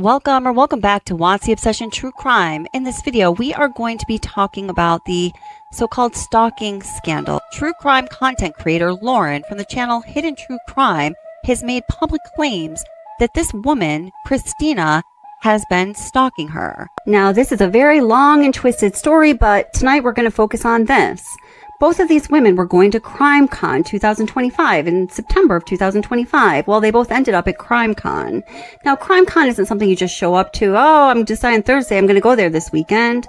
welcome or welcome back to What's the Obsession True Crime. In this video, we are going to be talking about the so-called stalking scandal. True crime content creator Lauren from the channel Hidden True Crime has made public claims that this woman, Christina, has been stalking her. Now, this is a very long and twisted story, but tonight we're going to focus on this. Both of these women were going to CrimeCon 2025 in September of 2025. Well, they both ended up at CrimeCon. Now, CrimeCon isn't something you just show up to. Oh, I'm deciding Thursday, I'm going to go there this weekend.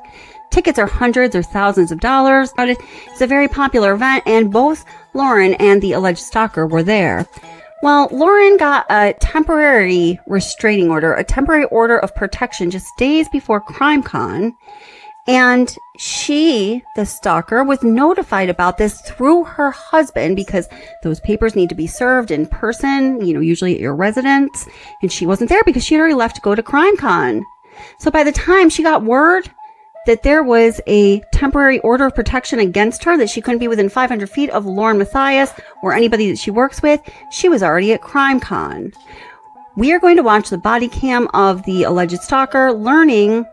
Tickets are hundreds or thousands of dollars, but it's a very popular event, and both Lauren and the alleged stalker were there. Well, Lauren got a temporary restraining order, a temporary order of protection just days before CrimeCon. And she, the stalker, was notified about this through her husband because those papers need to be served in person, usually at your residence. And she wasn't there because she had already left to go to CrimeCon. So by the time she got word that there was a temporary order of protection against her, that she couldn't be within 500 feet of Lauren Matthias or anybody that she works with, she was already at CrimeCon. We are going to watch the body cam of the alleged stalker, learning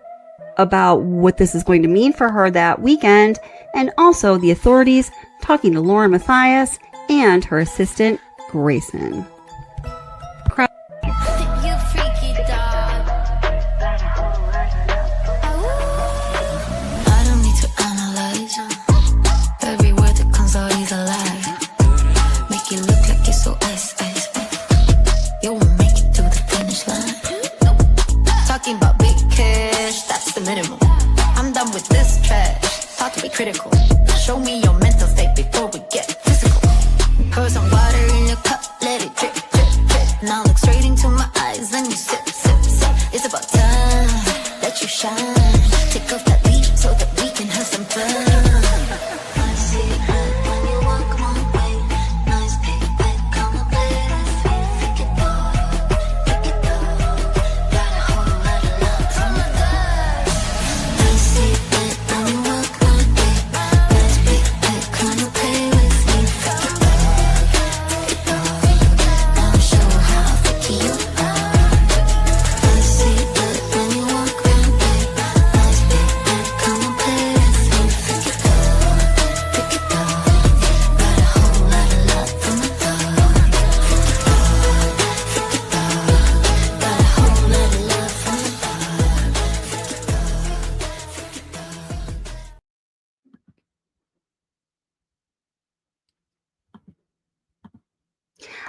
about what this is going to mean for her that weekend, and also the authorities talking to Lauren Matthias and her assistant, Grayson. Critical. Show me your mental state before we get physical. Pour some water in your cup, let it drip, drip, drip. Now look straight into my eyes and you sip, sip, sip. It's about time that you shine. Take off that leash so that we can have some fun. I see it when you walk my way. Nice big bed, come and play with me. Pick it up, got a whole lot of love from the God. I see it when you walk my way.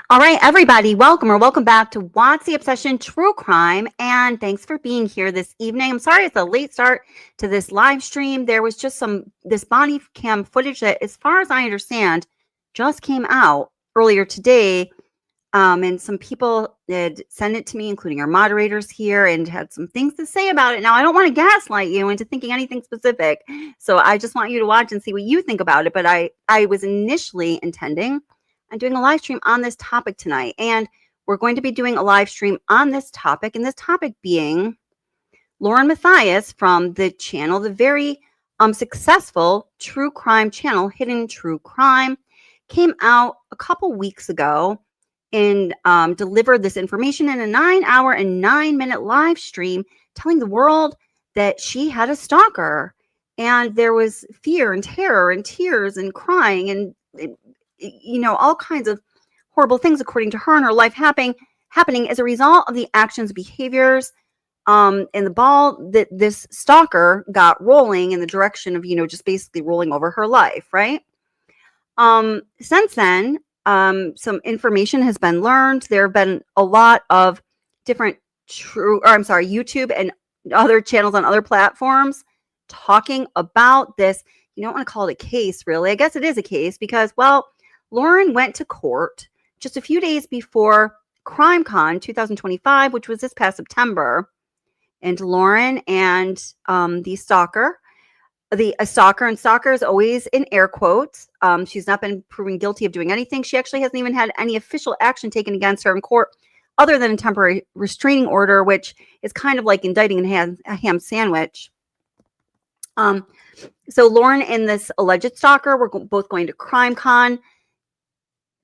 All right, everybody, welcome or welcome back to What's the Obsession True Crime, and thanks for being here this evening. I'm sorry it's a late start to this live stream. There was just this body cam footage that, as far as I understand, just came out earlier today, and some people did send it to me, including our moderators here, and had some things to say about it. Now, I don't want to gaslight you into thinking anything specific, so I just want you to watch and see what you think about it, but I was initially intending I'm doing a live stream on this topic tonight, and we're going to be doing a live stream on this topic, and this topic being Lauren Matthias from the channel, the very successful true crime channel, Hidden True Crime, came out a couple weeks ago and delivered this information in a 9-hour and 9-minute live stream telling the world that she had a stalker, and there was fear and terror and tears and crying and all kinds of horrible things, according to her, and her life happening as a result of the actions, behaviors, and the ball that this stalker got rolling in the direction of, just basically rolling over her life, right? Since then, some information has been learned. There have been a lot of different YouTube and other channels on other platforms talking about this. You don't want to call it a case, really. I guess it is a case because, well, Lauren went to court just a few days before CrimeCon 2025, which was this past September. And Lauren and the stalker, and stalker is always in air quotes. She's not been proven guilty of doing anything. She actually hasn't even had any official action taken against her in court other than a temporary restraining order, which is kind of like indicting a ham sandwich. So Lauren and this alleged stalker were both going to CrimeCon.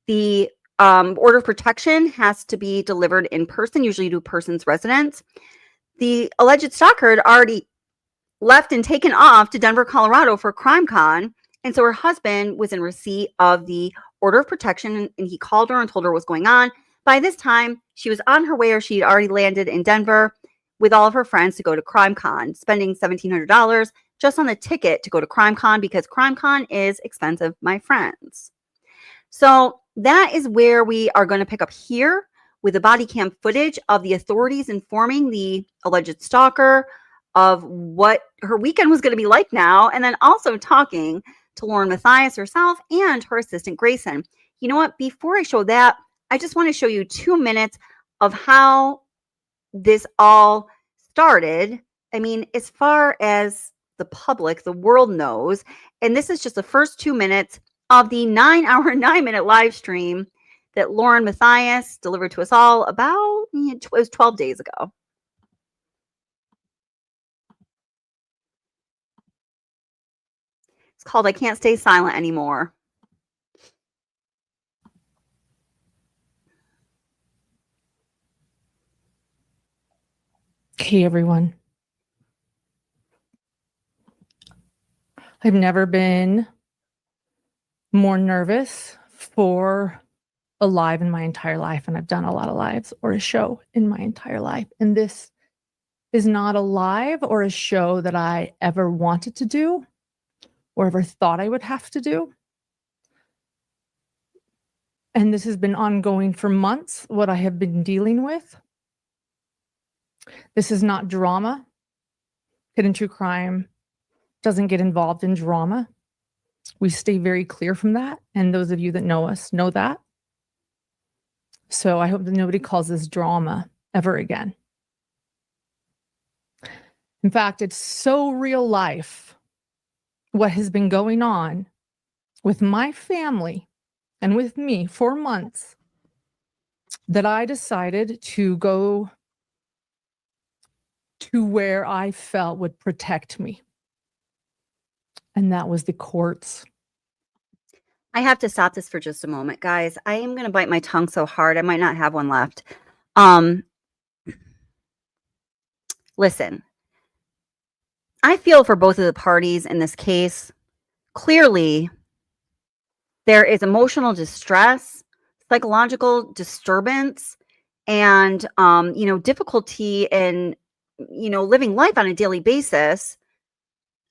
The order of protection has to be delivered in person, usually to a person's residence. the alleged stalker had already left and taken off to Denver, Colorado for CrimeCon. And so her husband was in receipt of the order of protection, and he called her and told her what's going on. By this time, she was on her way, or she'd already landed in Denver with all of her friends to go to CrimeCon, spending $1,700 just on the ticket to go to CrimeCon, because CrimeCon is expensive, my friends. So that is where we are going to pick up here with the body cam footage of the authorities informing the alleged stalker of what her weekend was going to be like now, and then also talking to Lauren Matthias herself and her assistant Grayson. You know what? Before I show that, I just want to show you 2 minutes of how this all started. I mean, as far as the public, the world knows, and this is just the first 2 minutes of the 9-hour, 9-minute live stream that Lauren Matthias delivered to us all about, it was 12 days ago. It's called I Can't Stay Silent Anymore. Hey, everyone. I've never been more nervous for a live in my entire life, and I've done a lot of lives or a show in my entire life. And this is not a live or a show that I ever wanted to do or ever thought I would have to do. And this has been ongoing for months, what I have been dealing with. This is not drama. Hidden True Crime doesn't get involved in drama. We stay very clear from that. And those of you that know us know that. So I hope that nobody calls this drama ever again. In fact, it's so real life what has been going on with my family and with me for months that I decided to go to where I felt would protect me. And that was the courts. I have to stop this for just a moment, guys. I am going to bite my tongue so hard I might not have one left. Listen, I feel for both of the parties in this case. Clearly, there is emotional distress, psychological disturbance, and difficulty in living life on a daily basis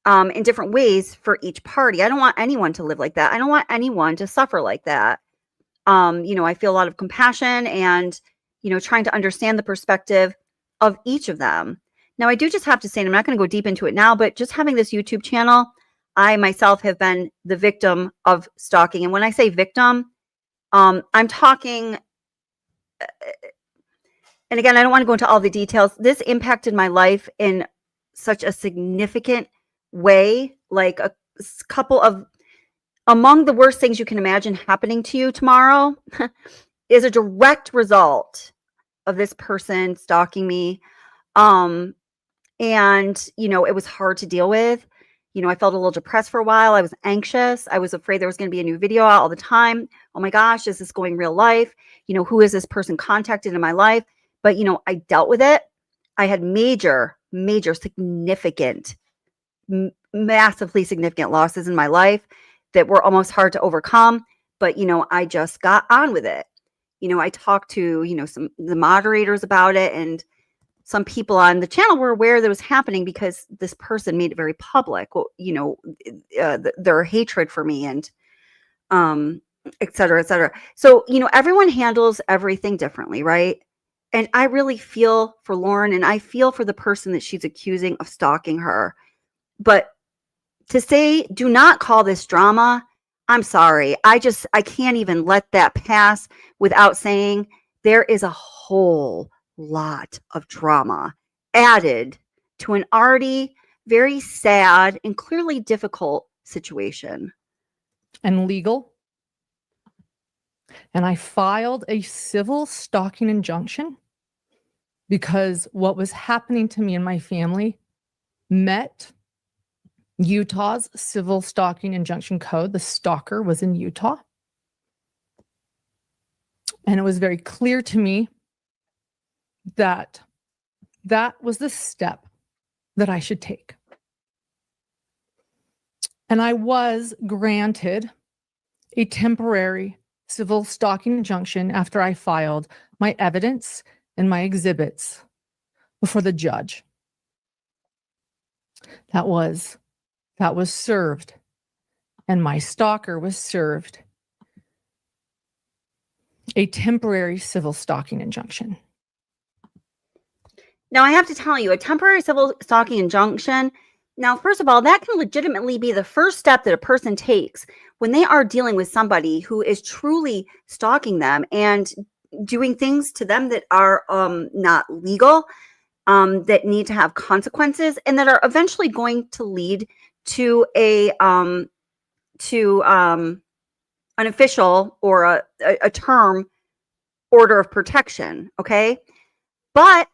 in different ways for each party. I don't want anyone to live like that. I don't want anyone to suffer like that. I feel a lot of compassion and, trying to understand the perspective of each of them. Now, I do just have to say, and I'm not going to go deep into it now, but just having this YouTube channel, I myself have been the victim of stalking. And when I say victim, I'm talking, and again, I don't want to go into all the details. This impacted my life in such a significant way, like a couple of, among the worst things you can imagine happening to you tomorrow is a direct result of this person stalking me. And, it was hard to deal with. I felt a little depressed for a while. I was anxious. I was afraid there was going to be a new video out all the time. Oh my gosh, is this going real life? Who is this person contacted in my life? But, I dealt with it. I had major, significant, massively significant losses in my life that were almost hard to overcome. But, I just got on with it. I talked to, the moderators about it, and some people on the channel were aware that it was happening because this person made it very public, their hatred for me and, et cetera, et cetera. So, everyone handles everything differently, right? And I really feel for Lauren, and I feel for the person that she's accusing of stalking her. But to say, do not call this drama, I'm sorry. I can't even let that pass without saying there is a whole lot of drama added to an already very sad and clearly difficult situation. And legal. And I filed a civil stalking injunction because what was happening to me and my family met Utah's civil stalking injunction code. The stalker was in Utah. And it was very clear to me that that was the step that I should take. And I was granted a temporary civil stalking injunction after I filed my evidence and my exhibits before the judge. That was served, and my stalker was served a temporary civil stalking injunction. Now, I have to tell you, a temporary civil stalking injunction, now, first of all, that can legitimately be the first step that a person takes when they are dealing with somebody who is truly stalking them and doing things to them that are not legal, that need to have consequences, and that are eventually going to lead to an official or a term order of protection. Okay. But,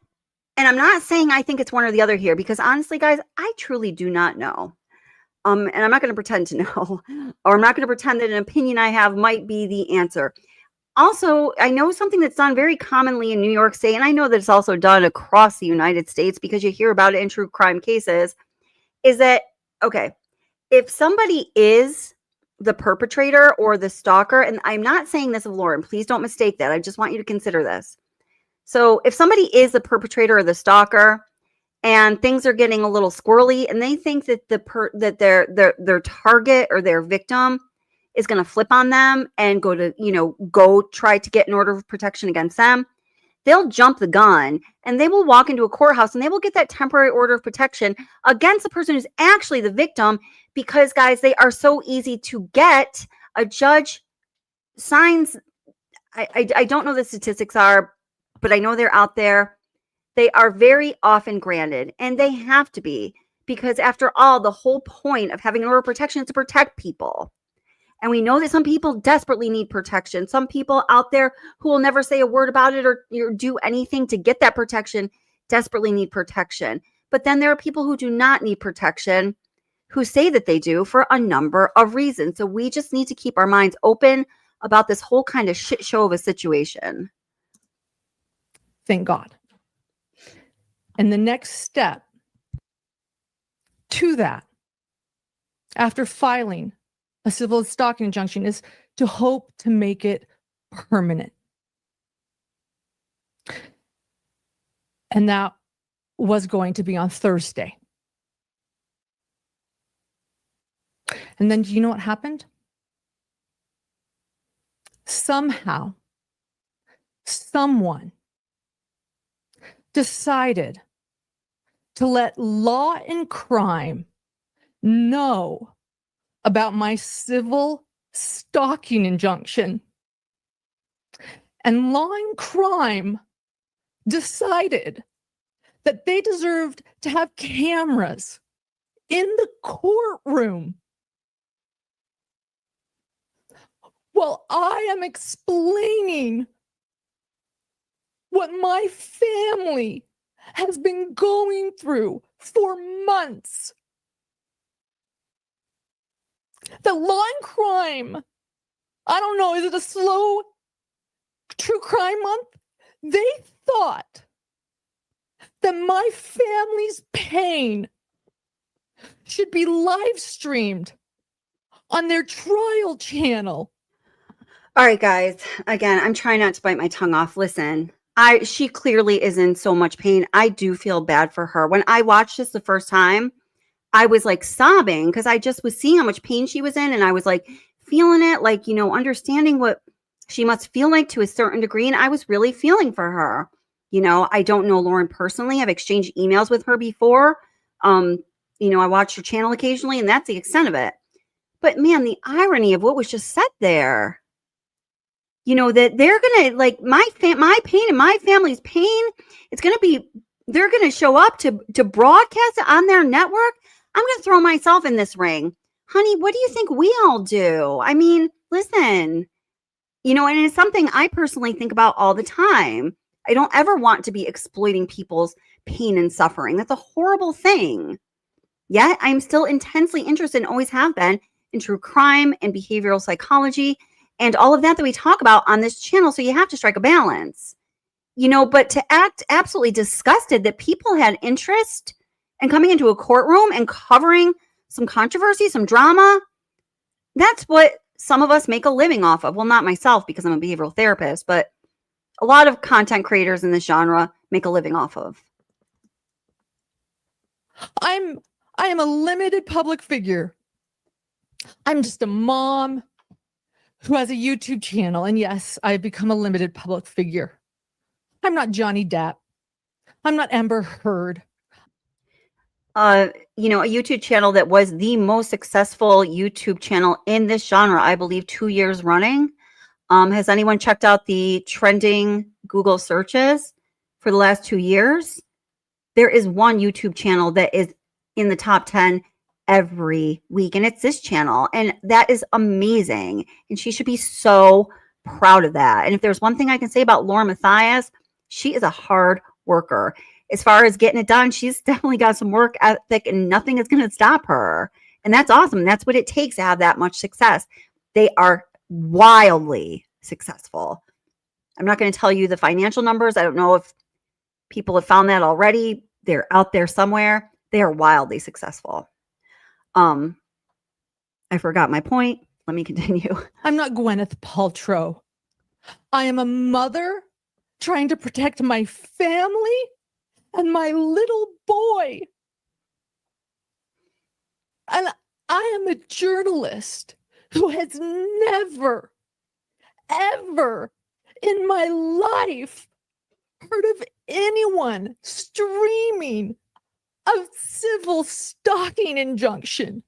and I'm not saying I think it's one or the other here, because honestly, guys, I truly do not know. And I'm not going to pretend to know, or I'm not going to pretend that an opinion I have might be the answer. Also, I know something that's done very commonly in New York State, and I know that it's also done across the United States because you hear about it in true crime cases, is that, okay, if somebody is the perpetrator or the stalker, and I'm not saying this of Lauren, please don't mistake that. I just want you to consider this. So if somebody is the perpetrator or the stalker and things are getting a little squirrely and they think that their target or their victim is going to flip on them and go try to get an order of protection against them, they'll jump the gun and they will walk into a courthouse and they will get that temporary order of protection against the person who's actually the victim, because, guys, they are so easy to get. A judge signs, I don't know the statistics are, but I know they're out there. They are very often granted, and they have to be, because after all, the whole point of having an order of protection is to protect people. And we know that some people desperately need protection. Some people out there who will never say a word about it or do anything to get that protection desperately need protection. But then there are people who do not need protection, who say that they do for a number of reasons. So we just need to keep our minds open about this whole kind of shit show of a situation. Thank God. And the next step to that, after filing a civil stalking injunction, is to hope to make it permanent. And that was going to be on Thursday. And then do you know what happened? Somehow, someone decided to let Law and Crime know about my civil stalking injunction. And Law and Crime decided that they deserved to have cameras in the courtroom while I am explaining what my family has been going through for months. The Law and Crime, I don't know, is it a slow true crime month? They thought that my family's pain should be live streamed on their trial channel. All right, guys. Again, I'm trying not to bite my tongue off. Listen, she clearly is in so much pain. I do feel bad for her. When I watched this the first time, I was like sobbing because I just was seeing how much pain she was in. And I was like feeling it, like, understanding what she must feel like to a certain degree. And I was really feeling for her. I don't know Lauren personally. I've exchanged emails with her before. I watch her channel occasionally, and that's the extent of it. But man, the irony of what was just said there, that they're going to, like, my pain and my family's pain, they're going to show up to broadcast it on their network. I'm going to throw myself in this ring. Honey, what do you think we all do? I mean, listen, and it's something I personally think about all the time. I don't ever want to be exploiting people's pain and suffering. That's a horrible thing. Yet I'm still intensely interested, and always have been, in true crime and behavioral psychology and all of that we talk about on this channel. So you have to strike a balance. but to act absolutely disgusted that people had interest in coming into a courtroom and covering some controversy, some drama, that's what some of us make a living off of. Well, not myself because I'm a behavioral therapist, but a lot of content creators in this genre make a living off of. I am a limited public figure. I'm just a mom who has a YouTube channel. And yes, I've become a limited public figure. I'm not Johnny Depp. I'm not Amber Heard. A YouTube channel that was the most successful YouTube channel in this genre, I believe 2 years running. Has anyone checked out the trending Google searches for the last 2 years? There is one YouTube channel that is in the top 10 every week, and it's this channel, and that is amazing, and she should be so proud of that. And if there's one thing I can say about Laura Matthias, she is a hard worker. As far as getting it done, she's definitely got some work ethic, and nothing is going to stop her, and that's awesome. That's what it takes to have that much success. They are wildly successful. I'm not going to tell you the financial numbers. I don't know if people have found that already. They're out there somewhere. They are wildly successful. I forgot my point. Let me continue. I'm not Gwyneth Paltrow. I am a mother trying to protect my family and my little boy. And I am a journalist who has never, ever in my life heard of anyone streaming a civil stalking injunction.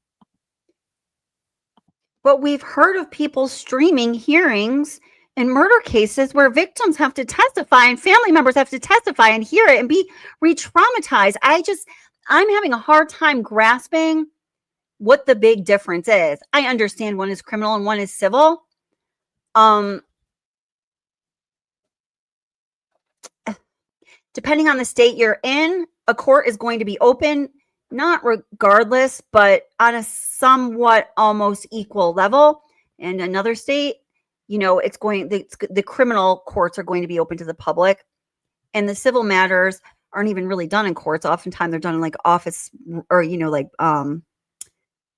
But we've heard of people streaming hearings in murder cases where victims have to testify and family members have to testify and hear it and be re-traumatized. I'm having a hard time grasping what the big difference is. I understand one is criminal and one is civil. Depending on the state you're in, a court is going to be open, not regardless, but on a somewhat almost equal level. And another state, the criminal courts are going to be open to the public, and the civil matters aren't even really done in courts. Oftentimes they're done in like office or,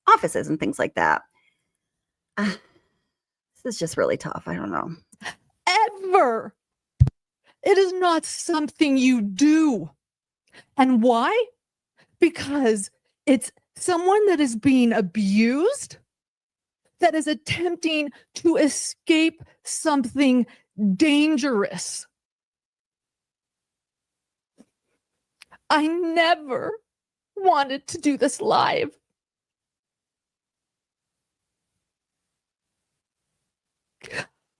offices and things like that. This is just really tough. I don't know. Ever. It is not something you do. And why? Because it's someone that is being abused, that is attempting to escape something dangerous. I never wanted to do this live.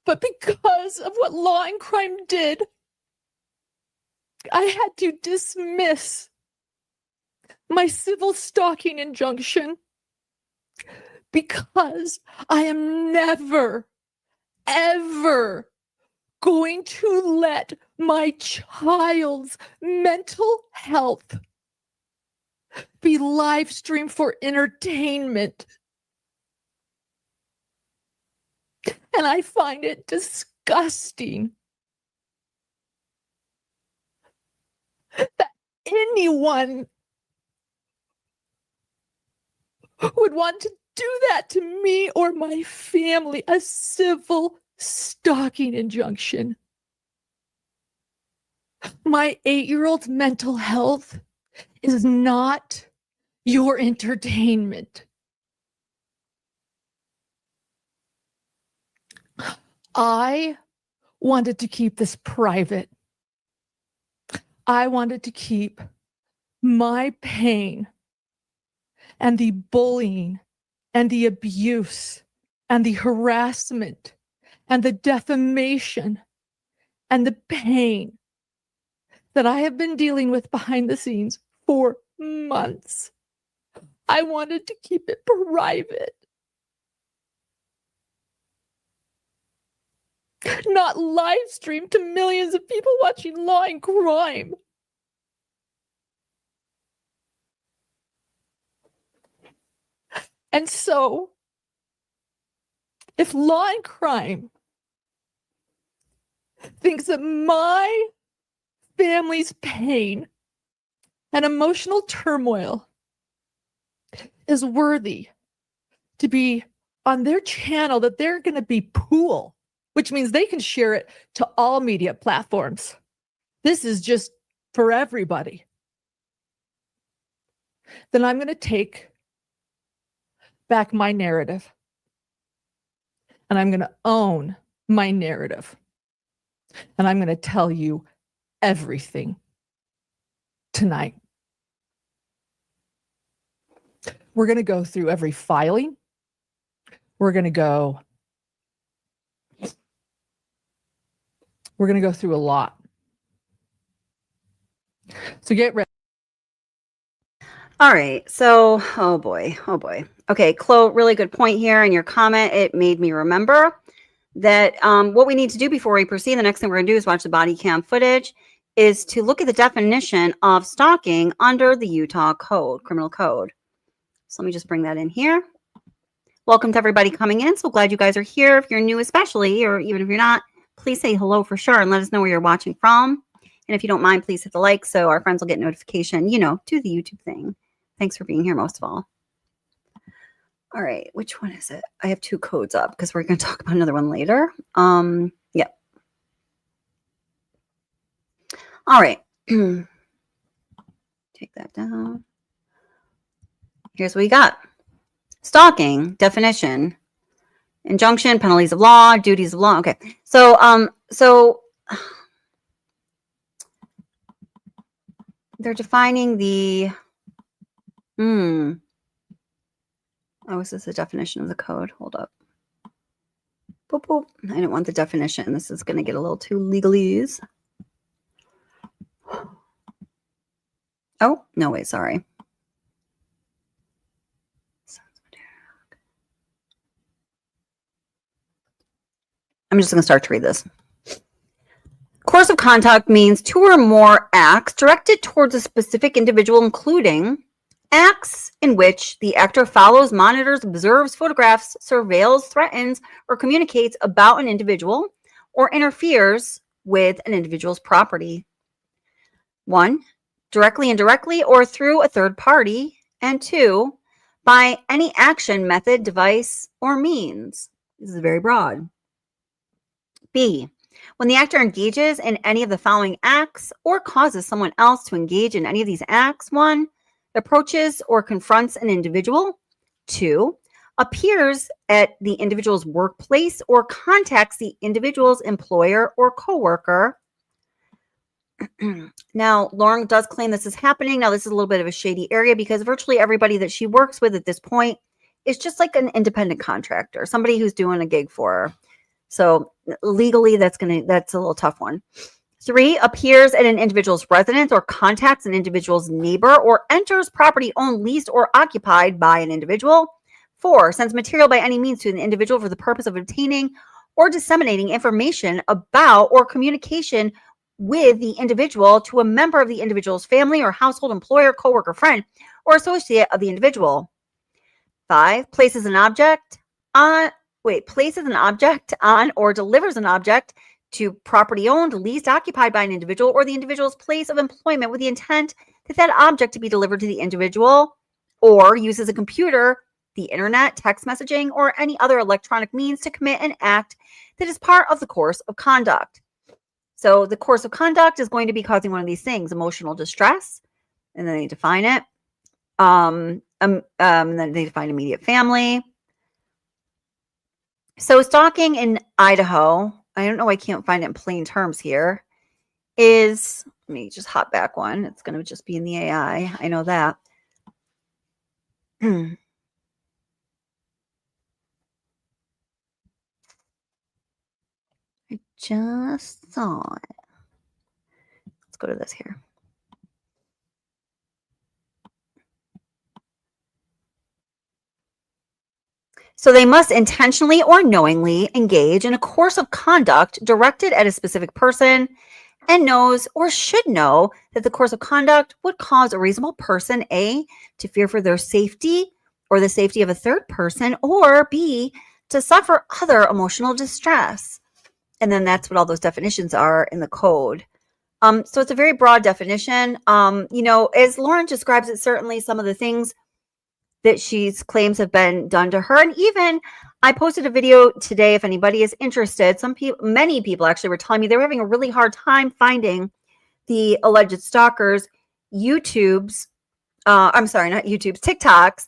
But because of what Law and Crime did, I had to dismiss my civil stalking injunction because I am never, ever going to let my child's mental health be live streamed for entertainment. And I find it disgusting that anyone would want to do that to me or my family, a civil stalking injunction. My 8-year-old's mental health is not your entertainment. I wanted to keep this private. I wanted to keep my pain and the bullying and the abuse and the harassment and the defamation and the pain that I have been dealing with behind the scenes for months. I wanted to keep it private. Not live streamed to millions of people watching Law and Crime. And so, if Law and Crime thinks that my family's pain and emotional turmoil is worthy to be on their channel that they're going to be pool, which means they can share it to all media platforms. This is just for everybody. Then I'm going to take back my narrative and I'm going to own my narrative. And I'm going to tell you everything tonight. We're going to go through every filing. We're going to go through a lot. So get ready. All right. So, oh boy. Okay, Chloe, really good point here in your comment. It made me remember that what we need to do before we proceed, the next thing we're going to do is watch the body cam footage, is to look at the definition of stalking under the Utah Code, Criminal Code. So let me just bring that in here. Welcome to everybody coming in. So glad you guys are here. If you're new especially, or even if you're not, please say hello for sure and let us know where you're watching from. And if you don't mind, please hit the like so our friends will get notification, do the YouTube thing. Thanks for being here most of all. All right, which one is it? I have two codes up because we're going to talk about another one later. Yep. All right. Take that down. Here's what we got. Stalking, definition, injunction, penalties of law, duties of law. Okay. So they're defining the Oh, is this the definition of the code? Hold up. Boop, boop. I don't want the definition. This is going to get a little too legalese. Oh, no, wait, sorry. I'm just going to start to read this. Course of conduct means two or more acts directed towards a specific individual, including acts in which the actor follows, monitors, observes, photographs, surveils, threatens, or communicates about an individual or interferes with an individual's property. 1, directly, indirectly, or through a third party. And 2, by any action, method, device, or means. This is very broad. B, when the actor engages in any of the following acts or causes someone else to engage in any of these acts. 1, approaches or confronts an individual. 2, appears at the individual's workplace or contacts the individual's employer or coworker. Now, Lauren does claim this is happening. Now, this is a little bit of a shady area because virtually everybody that she works with at this point is just like an independent contractor, somebody who's doing a gig for her. So legally, that's a little tough one. 3, appears at an individual's residence or contacts an individual's neighbor or enters property owned, leased, or occupied by an individual. 4, sends material by any means to an individual for the purpose of obtaining or disseminating information about or communication with the individual to a member of the individual's family or household, employer, coworker, friend, or associate of the individual. 5, places an object on or delivers an object to property owned, leased, occupied by an individual or the individual's place of employment with the intent that object to be delivered to the individual, or uses a computer, the internet, text messaging, or any other electronic means to commit an act that is part of the course of conduct. So the course of conduct is going to be causing one of these things: emotional distress, and then they define it. And then they define immediate family. So stalking in Idaho, I don't know, I can't find it in plain terms here, is, let me just hop back one. It's going to just be in the AI. I know that. I just saw it. Let's go to this here. So they must intentionally or knowingly engage in a course of conduct directed at a specific person and knows or should know that the course of conduct would cause a reasonable person, A, to fear for their safety or the safety of a third person, or B, to suffer other emotional distress. And then that's what all those definitions are in the code. So it's a very broad definition. As Lauren describes it, certainly some of the things that she claims have been done to her. And even I posted a video today, if anybody is interested. Many people actually were telling me they were having a really hard time finding the alleged stalkers YouTube's I'm sorry, not YouTube's, TikToks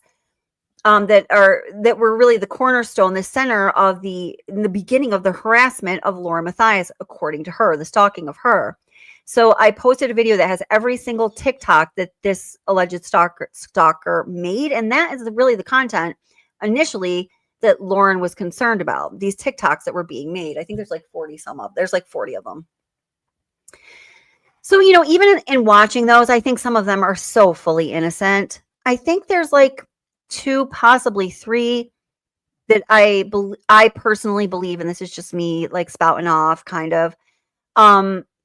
that were really the cornerstone, the center of in the beginning of the harassment of Laura Matthias, according to her, the stalking of her. So I posted a video that has every single TikTok that this alleged stalker made, and that is really the content initially that Lauren was concerned about. These TikToks that were being made. I think there's like 40 there's like 40 of them. So, even in watching those, I think some of them are so fully innocent. I think there's like 2, possibly 3 that I personally believe, and this is just me like spouting off kind of,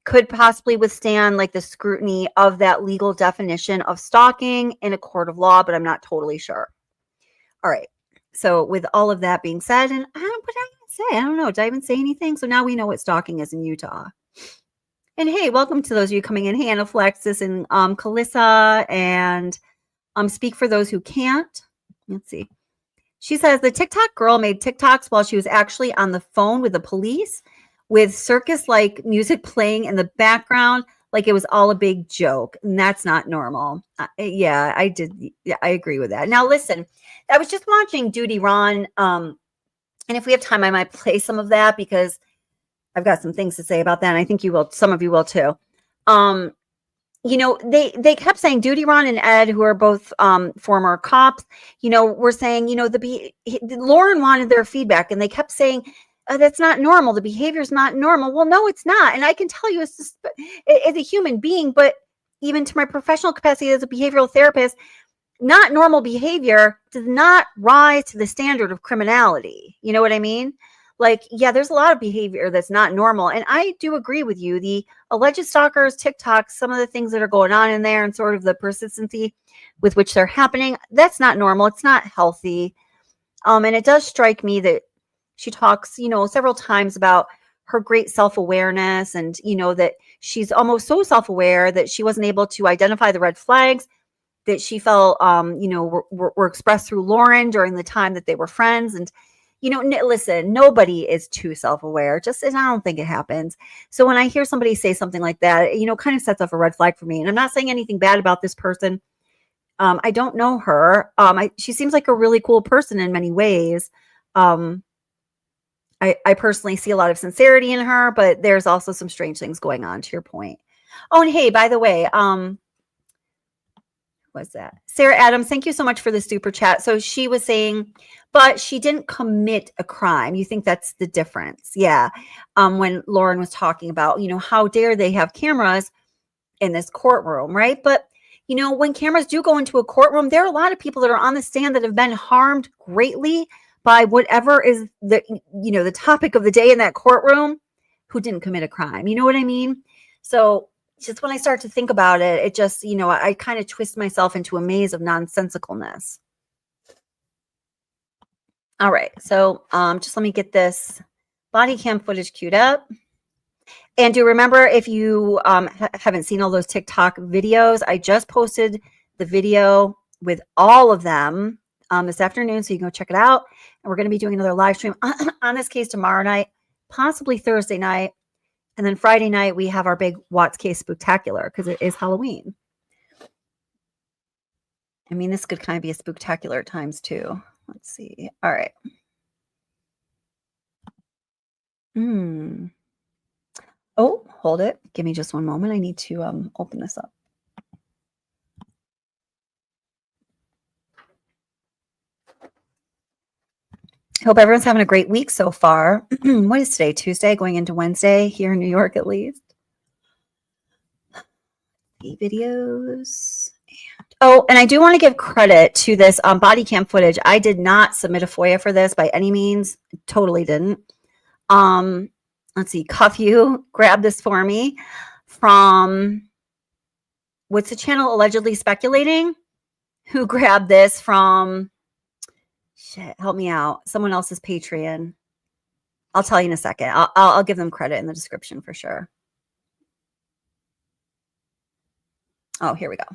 could possibly withstand like the scrutiny of that legal definition of stalking in a court of law, but I'm not totally sure. All right. So with all of that being said, and what did I say? I don't know. Did I even say anything? So now we know what stalking is in Utah. And hey, welcome to those of you coming in. Hey, Anaphylaxis and Calissa, and Speak for Those Who Can't. Let's see. She says the TikTok girl made TikToks while she was actually on the phone with the police with circus-like music playing in the background, like it was all a big joke. And that's not normal. Yeah, I did. Yeah, I agree with that. Now, listen, I was just watching Duty Ron. And if we have time, I might play some of that because I've got some things to say about that. And I think you will. Some of you will too. They kept saying Duty Ron and Ed, who are both former cops, were saying, Lauren wanted their feedback, and they kept saying that's not normal. The behavior is not normal. Well, no, it's not. And I can tell you as a human being, but even to my professional capacity as a behavioral therapist, not normal behavior does not rise to the standard of criminality. You know what I mean? Like, yeah, there's a lot of behavior that's not normal. And I do agree with you. The alleged stalkers, TikToks, some of the things that are going on in there and sort of the persistency with which they're happening, that's not normal. It's not healthy. And it does strike me that she talks, several times about her great self-awareness and, that she's almost so self-aware that she wasn't able to identify the red flags that she felt, were expressed through Lauren during the time that they were friends. And, listen, nobody is too self-aware. And I don't think it happens. So when I hear somebody say something like that, kind of sets off a red flag for me. And I'm not saying anything bad about this person. I don't know her. She seems like a really cool person in many ways. I personally see a lot of sincerity in her, but there's also some strange things going on, to your point. Oh, and hey, by the way, was that Sarah Adams? Thank you so much for the super chat. So she was saying, but she didn't commit a crime. You think that's the difference? Yeah. When Lauren was talking about, how dare they have cameras in this courtroom, right? But when cameras do go into a courtroom, there are a lot of people that are on the stand that have been harmed greatly by whatever is the topic of the day in that courtroom who didn't commit a crime. You know what I mean? So just when I start to think about it, it just, I kind of twist myself into a maze of nonsensicalness. All right. So just let me get this body cam footage queued up. And do remember, if you haven't seen all those TikTok videos, I just posted the video with all of them this afternoon, so you can go check it out. And we're going to be doing another live stream on this case tomorrow night, possibly Thursday night. And then Friday night, we have our big Watts case spectacular because it is Halloween. I mean, this could kind of be a spectacular at times too. Let's see. All right. Oh, hold it. Give me just one moment. I need to open this up. Hope everyone's having a great week so far. What is today? Tuesday, going into Wednesday here in New York, at least. Videos. And I do want to give credit to this body cam footage. I did not submit a FOIA for this by any means. Totally didn't. Let's see. Cuff You grabbed this for me from, what's the channel Allegedly Speculating? Who grabbed this from, shit, help me out. Someone else's Patreon. I'll tell you in a second. I'll give them credit in the description for sure. Oh, here we go.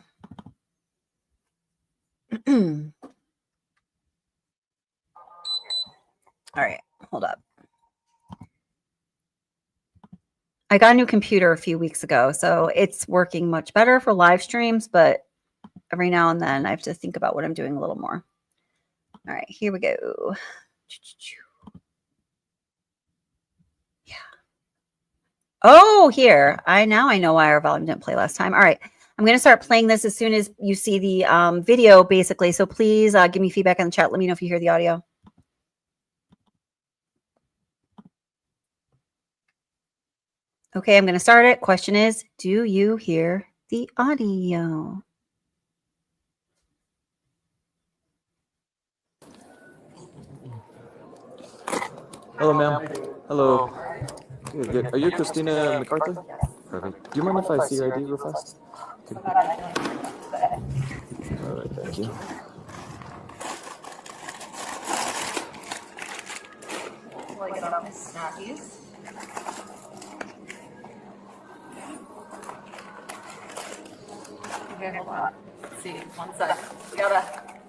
All right, hold up. I got a new computer a few weeks ago, so it's working much better for live streams, but every now and then I have to think about what I'm doing a little more. All right, here we go. Yeah. Oh, here. I know why our volume didn't play last time. All right. I'm going to start playing this as soon as you see the video, basically. So please give me feedback in the chat. Let me know if you hear the audio. Okay, I'm going to start it. Question is, do you hear the audio? Hello, ma'am. Hello. Good, good. Are you Christina MacArthur? Perfect. Do you mind if I see your ID real fast? Okay. All right, thank you. Will I get off my snackies? Okay, hold on. Let's see, 1 sec. We gotta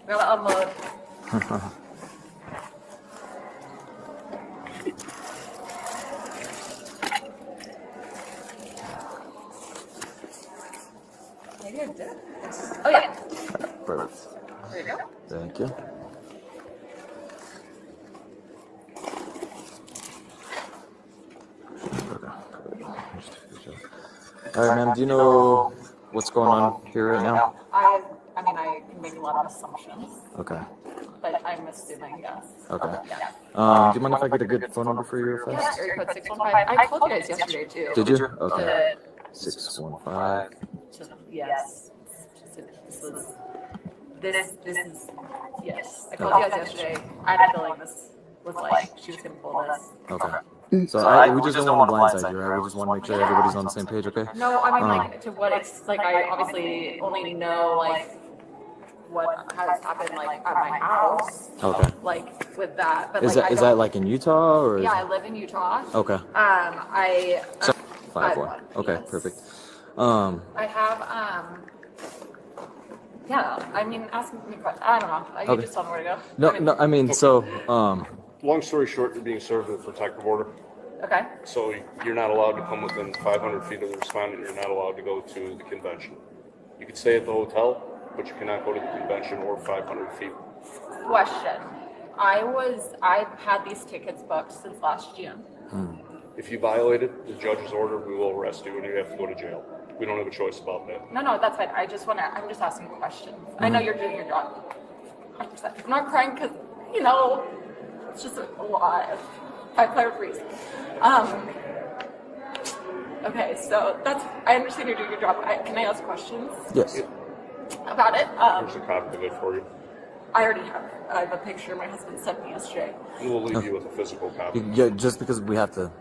upload. Maybe I did. Oh yeah. Perfect. There you go. Thank you. All right, ma'am. Do you know what's going on here right now? I mean, I can make a lot of assumptions, Okay. but I'm assuming yes. Okay. Yeah. Do you mind if I get a good phone number for you real Yeah, fast? area code 615. I told you guys yesterday too. Did you? Okay. To- 615. Yes. This is, yes. I told you guys yesterday, I had a feeling this was like, she was gonna pull this. Okay. So we just don't want to blindside you, right? We just want to make sure everybody's on the same page, okay? No, I mean, like, to what it's, like, I obviously only know, like, what has happened, like, at my house, Okay. like, with that, but Is like, that like in Utah or? yeah, I live in Utah. Okay. I, 5-1. Okay, yes. perfect. I have, yeah, I mean, ask me questions. I don't know. You Okay. just tell me where to go. No, I mean, so, Long story short, you're being served with a protective order. Okay. So you're not allowed to come within 500 feet of the respondent. You're not allowed to go to the convention. You can stay at the hotel, but you cannot go to the convention or 500 feet. Question. I've had these tickets booked since last June. If you violated the judge's order, we will arrest you and you have to go to jail. We don't have a choice about that. No, that's fine. I'm just asking questions. I know you're doing your job. 100%. I'm not crying because, it's just a lot. I paraphrase. Okay, so I understand you're doing your job. Can I ask questions yes. about it? Here's a copy of it for you. I already have. I have a picture my husband sent me yesterday. We'll leave you with a physical copy. Yeah, just because we have to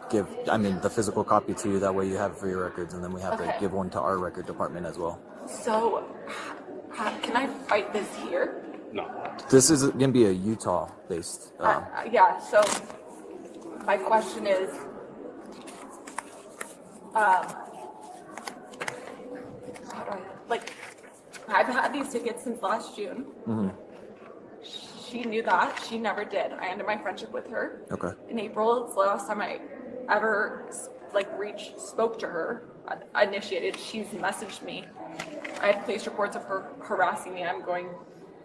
give, the physical copy to you, that way you have it for your records, and then we have to give one to our record department as well. So, can I fight this here? No. This is going to be a Utah-based. Yeah, so my question is, how do I've had these tickets since last June. Mm-hmm. She knew that. She never did. I ended my friendship with her. Okay. In April, it's the last time I ever spoke to her, initiated. She's messaged me. I had police reports of her harassing me. I'm going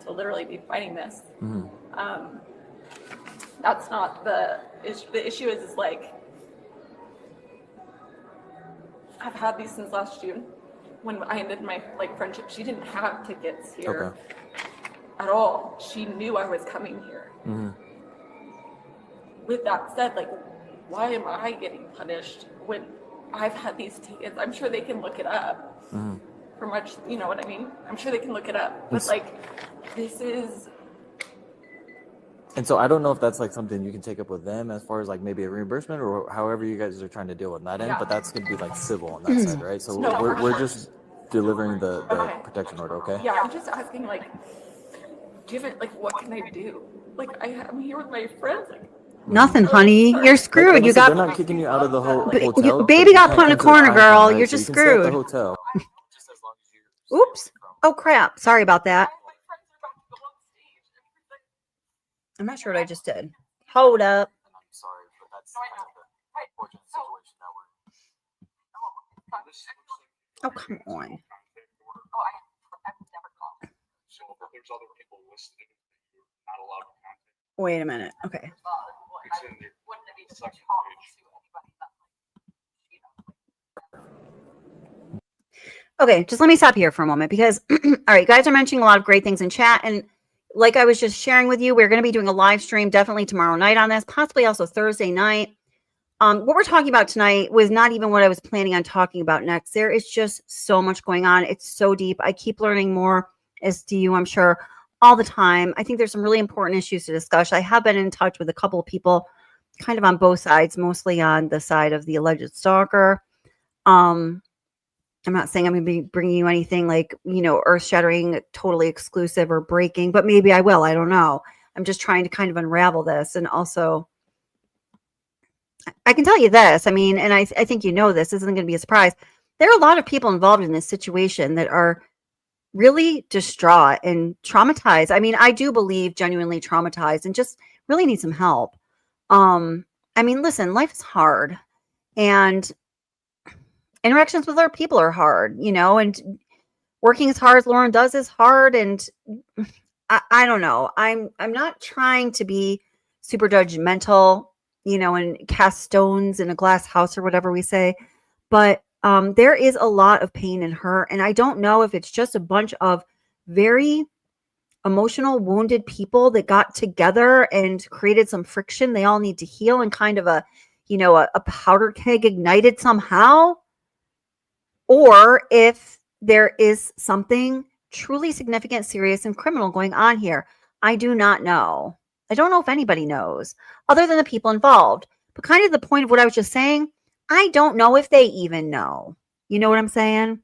to literally be fighting this. Mm-hmm. That's not the issue. The issue is I've had these since last June. When I ended my friendship, she didn't have tickets here at all. She knew I was coming here. Mm-hmm. With that said, why am I getting punished when I've had these tickets? I'm sure they can look it up. Mm-hmm. For much, you know what I mean? I'm sure they can look it up. But this is. And so I don't know if that's something you can take up with them as far as maybe a reimbursement or however you guys are trying to deal with that end, but that's going to be civil on that side, right? So No, we're just delivering the protection order, okay? Yeah, I'm just asking, given, what can I do? I'm here with my friends. Nothing, honey. You're screwed. You they're got not kicking you out of the hotel. baby but got you put in a can't come to the corner, icon, girl. right? You're So just you can stay at the screwed. hotel. Just as long as Oops. Oh, crap. Sorry about that. I'm not sure what I just did. Hold up. I'm sorry, but that's kind of the unfortunate situation that we're in. Oh, come on. So if there's other people listed, you're not allowed to contact. Wait a minute. Okay. It's in the second page. Okay, just let me stop here for a moment because, all right, you guys are mentioning a lot of great things in chat. And like I was just sharing with you, we're going to be doing a live stream definitely tomorrow night on this, possibly also Thursday night. What we're talking about tonight was not even what I was planning on talking about next. There is just so much going on. It's so deep. I keep learning more, as do you, I'm sure, all the time. I think there's some really important issues to discuss. I have been in touch with a couple of people kind of on both sides, mostly on the side of the alleged stalker. I'm not saying I'm going to be bringing you anything like, earth-shattering, totally exclusive or breaking, but maybe I will. I don't know. I'm just trying to kind of unravel this. And also, I can tell you this. I mean, and I think you know this. This isn't going to be a surprise. There are a lot of people involved in this situation that are really distraught and traumatized. I mean, I do believe genuinely traumatized and just really need some help. I mean, listen, life is hard. And interactions with other people are hard, and working as hard as Lauren does is hard. And I don't know. I'm not trying to be super judgmental, and cast stones in a glass house or whatever we say. But there is a lot of pain in her. And I don't know if it's just a bunch of very emotional, wounded people that got together and created some friction. They all need to heal, and kind of a powder keg ignited somehow. Or if there is something truly significant, serious, and criminal going on here. I do not know. I don't know if anybody knows other than the people involved. But kind of the point of what I was just saying, I don't know if they even know. You know what I'm saying?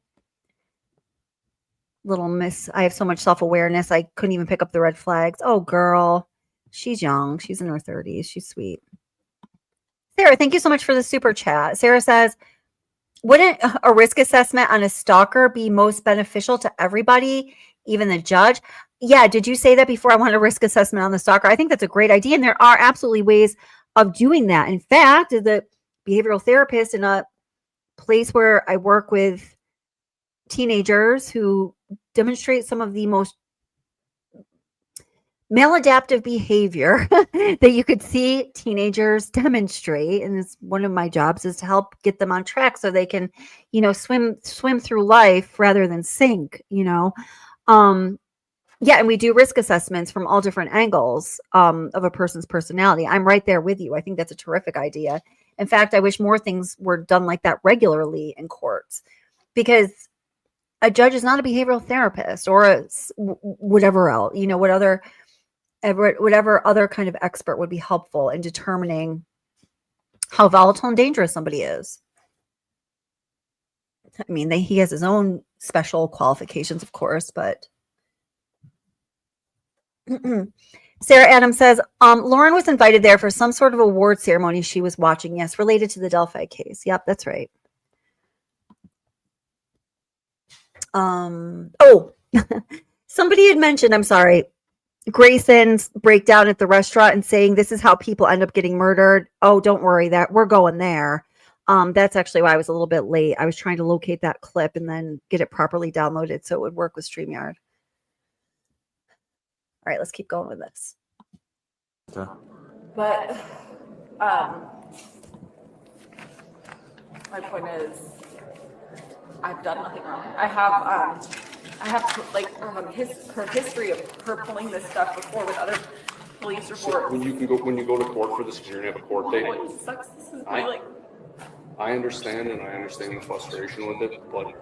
Little miss, I have so much self-awareness. I couldn't even pick up the red flags. Oh, girl. She's young. She's in her 30s. She's sweet. Sarah, thank you so much for the super chat. Sarah says, wouldn't a risk assessment on a stalker be most beneficial to everybody, even the judge? Yeah, did you say that before? I want a risk assessment on the stalker. I think that's a great idea, and there are absolutely ways of doing that. In fact, the behavioral therapist in a place where I work with teenagers who demonstrate some of the most maladaptive behavior that you could see teenagers demonstrate, and it's one of my jobs is to help get them on track so they can swim through life rather than sink. Yeah, and we do risk assessments from all different angles of a person's personality. I'm right there with you. I think that's a terrific idea. In fact, I wish more things were done like that regularly in courts, because a judge is not a behavioral therapist or whatever else, whatever other kind of expert would be helpful in determining how volatile and dangerous somebody is. I mean, he has his own special qualifications, of course, but Sarah Adams says, Lauren was invited there for some sort of award ceremony she was watching. Yes, related to the Delphi case. Yep, that's right. Somebody had mentioned, I'm sorry, Grayson's breakdown at the restaurant and saying this is how people end up getting murdered. Oh, don't worry, that we're going there. That's actually why I was a little bit late. I was trying to locate that clip and then get it properly downloaded so it would work with StreamYard. All right, let's keep going with this. Okay. But my point is, I've done nothing wrong. I have like her history of her pulling this stuff before with other police reports. So when you go to court for this, because you're gonna have a court date. What sucks, this is my I understand, and I understand the frustration with it, but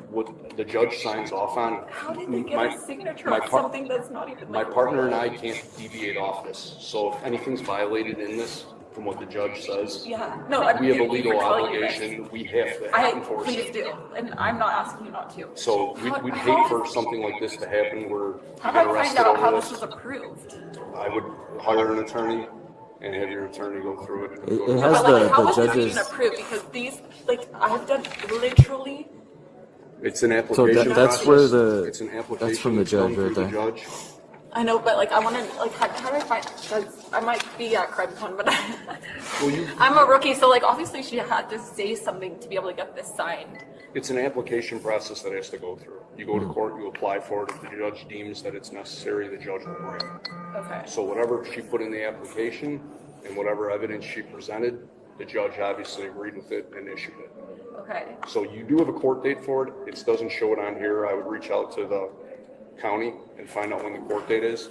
what the judge signs off on. How did they get a signature on something that's not even? My partner and I can't deviate off this. So if anything's violated in this, from what the judge says, Yeah, no, we have a legal obligation. We have to enforce please it. do, and I'm not asking you not to. So we'd hate for something like this to happen where you How get do I find arrested out how over this this. was approved? I would hire an attorney and have your attorney go through it. It But has like, how the was this judges. even approved? Because these, like, I've done literally It's an So application that's process. where the It's an application. that's from the that's done judge right through the there. judge. I know, but like I want to like how do I find? Cause I might be at CrimeCon, but I'm a rookie, so like obviously she had to say something to be able to get this signed. It's an application process that has to go through. You go to court, you apply for it. If the judge deems that it's necessary, the judge will grant it. Okay. So whatever she put in the application and whatever evidence she presented, the judge obviously agreed with it and issued it. Okay. So you do have a court date for it. It doesn't show it on here. I would reach out to the county and find out when the court date is.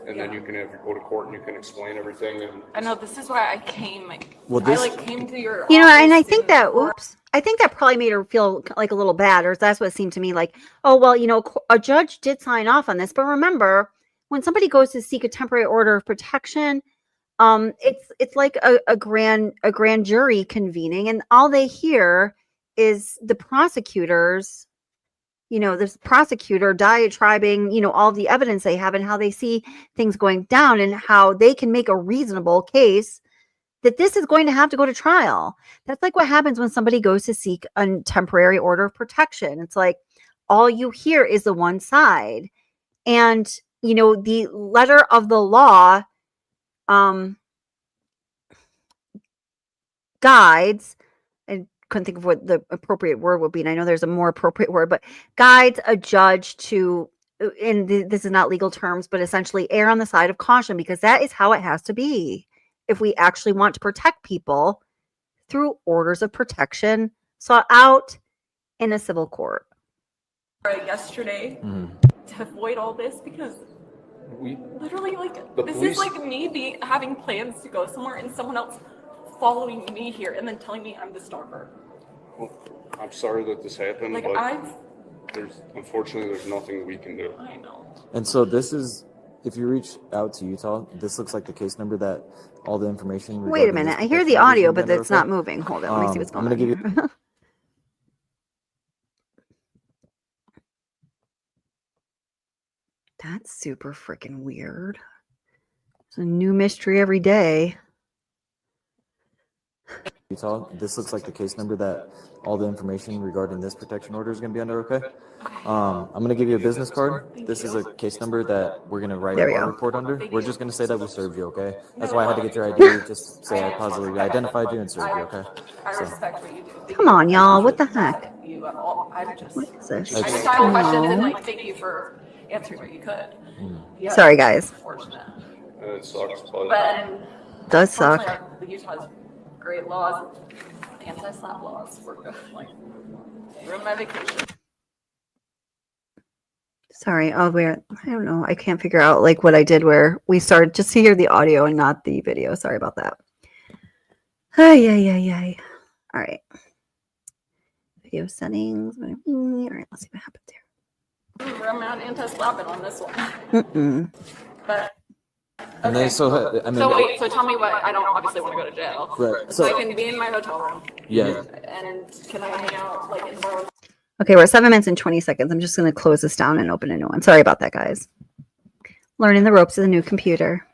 And then you can go to court and you can explain everything. And I know this is why I came. Like, Well, I this- like came to your. You know, and I office think and- that, oops, I think that probably made her feel like a little bad, or that's what it seemed to me like, oh, well, you know, a judge did sign off on this. But remember, when somebody goes to seek a temporary order of protection, it's like a grand jury convening, and all they hear is the prosecutors, you know, this prosecutor diatribing, you know, all the evidence they have and how they see things going down and how they can make a reasonable case that this is going to have to go to trial. That's like what happens when somebody goes to seek a temporary order of protection. It's like all you hear is the one side. And, you know, the letter of the law guides, I couldn't think of what the appropriate word would be, and I know there's a more appropriate word, but guides a judge to, and this is not legal terms, but essentially err on the side of caution, because that is how it has to be if we actually want to protect people through orders of protection sought out in a civil court. Yesterday to avoid all this because we, literally like The this police- is like me having plans to go somewhere and someone else following me here and then telling me I'm the stalker. well, I'm sorry that this happened, Like but unfortunately, there's nothing we can do. I know. And so this is, if you reach out to Utah, this looks like the case number that all the information. Wait a regarding minute. this I hear the protection order is audio, gonna but be under, it's not okay? moving. Hold on. Let me see what's I'm going on. gonna give Here. That's super freaking weird. It's a new mystery every day. Utah, this looks like the case number that all the information regarding this protection order is going to be under, okay? I'm going to give you a business card. This is a case number that we're going to write There we our go. report under. We're just going to say that we served you, okay? That's why I had to get your ID. Just say I positively identified you and served you, okay? I So, respect what you do. Come on, y'all. What the heck? You at all. I'm just What is this? I just have questions and like thank you for answering what you could. Yeah, Sorry, guys. unfortunate. It sucks, But Does suck. unfortunately, the Utah has great laws, anti-slap laws. We're good. Like, ruin my vacation. Sorry. Oh, where I don't know. I can't figure out like what I did where we started just to hear the audio and not the video. Sorry about that. Ay. All right. Video settings. All right. Let's see what happens here. I'm not anti-slapping on this one. Mm-mm. But and then, so, I mean, so wait. So tell me what I don't obviously want to go to jail. right. So I So, can be in my hotel room yeah. and can I hang out like in bar? Okay, we're 7 minutes and 20 seconds. I'm just going to close this down and open a new one. Sorry about that, guys. Learning the ropes of the new computer.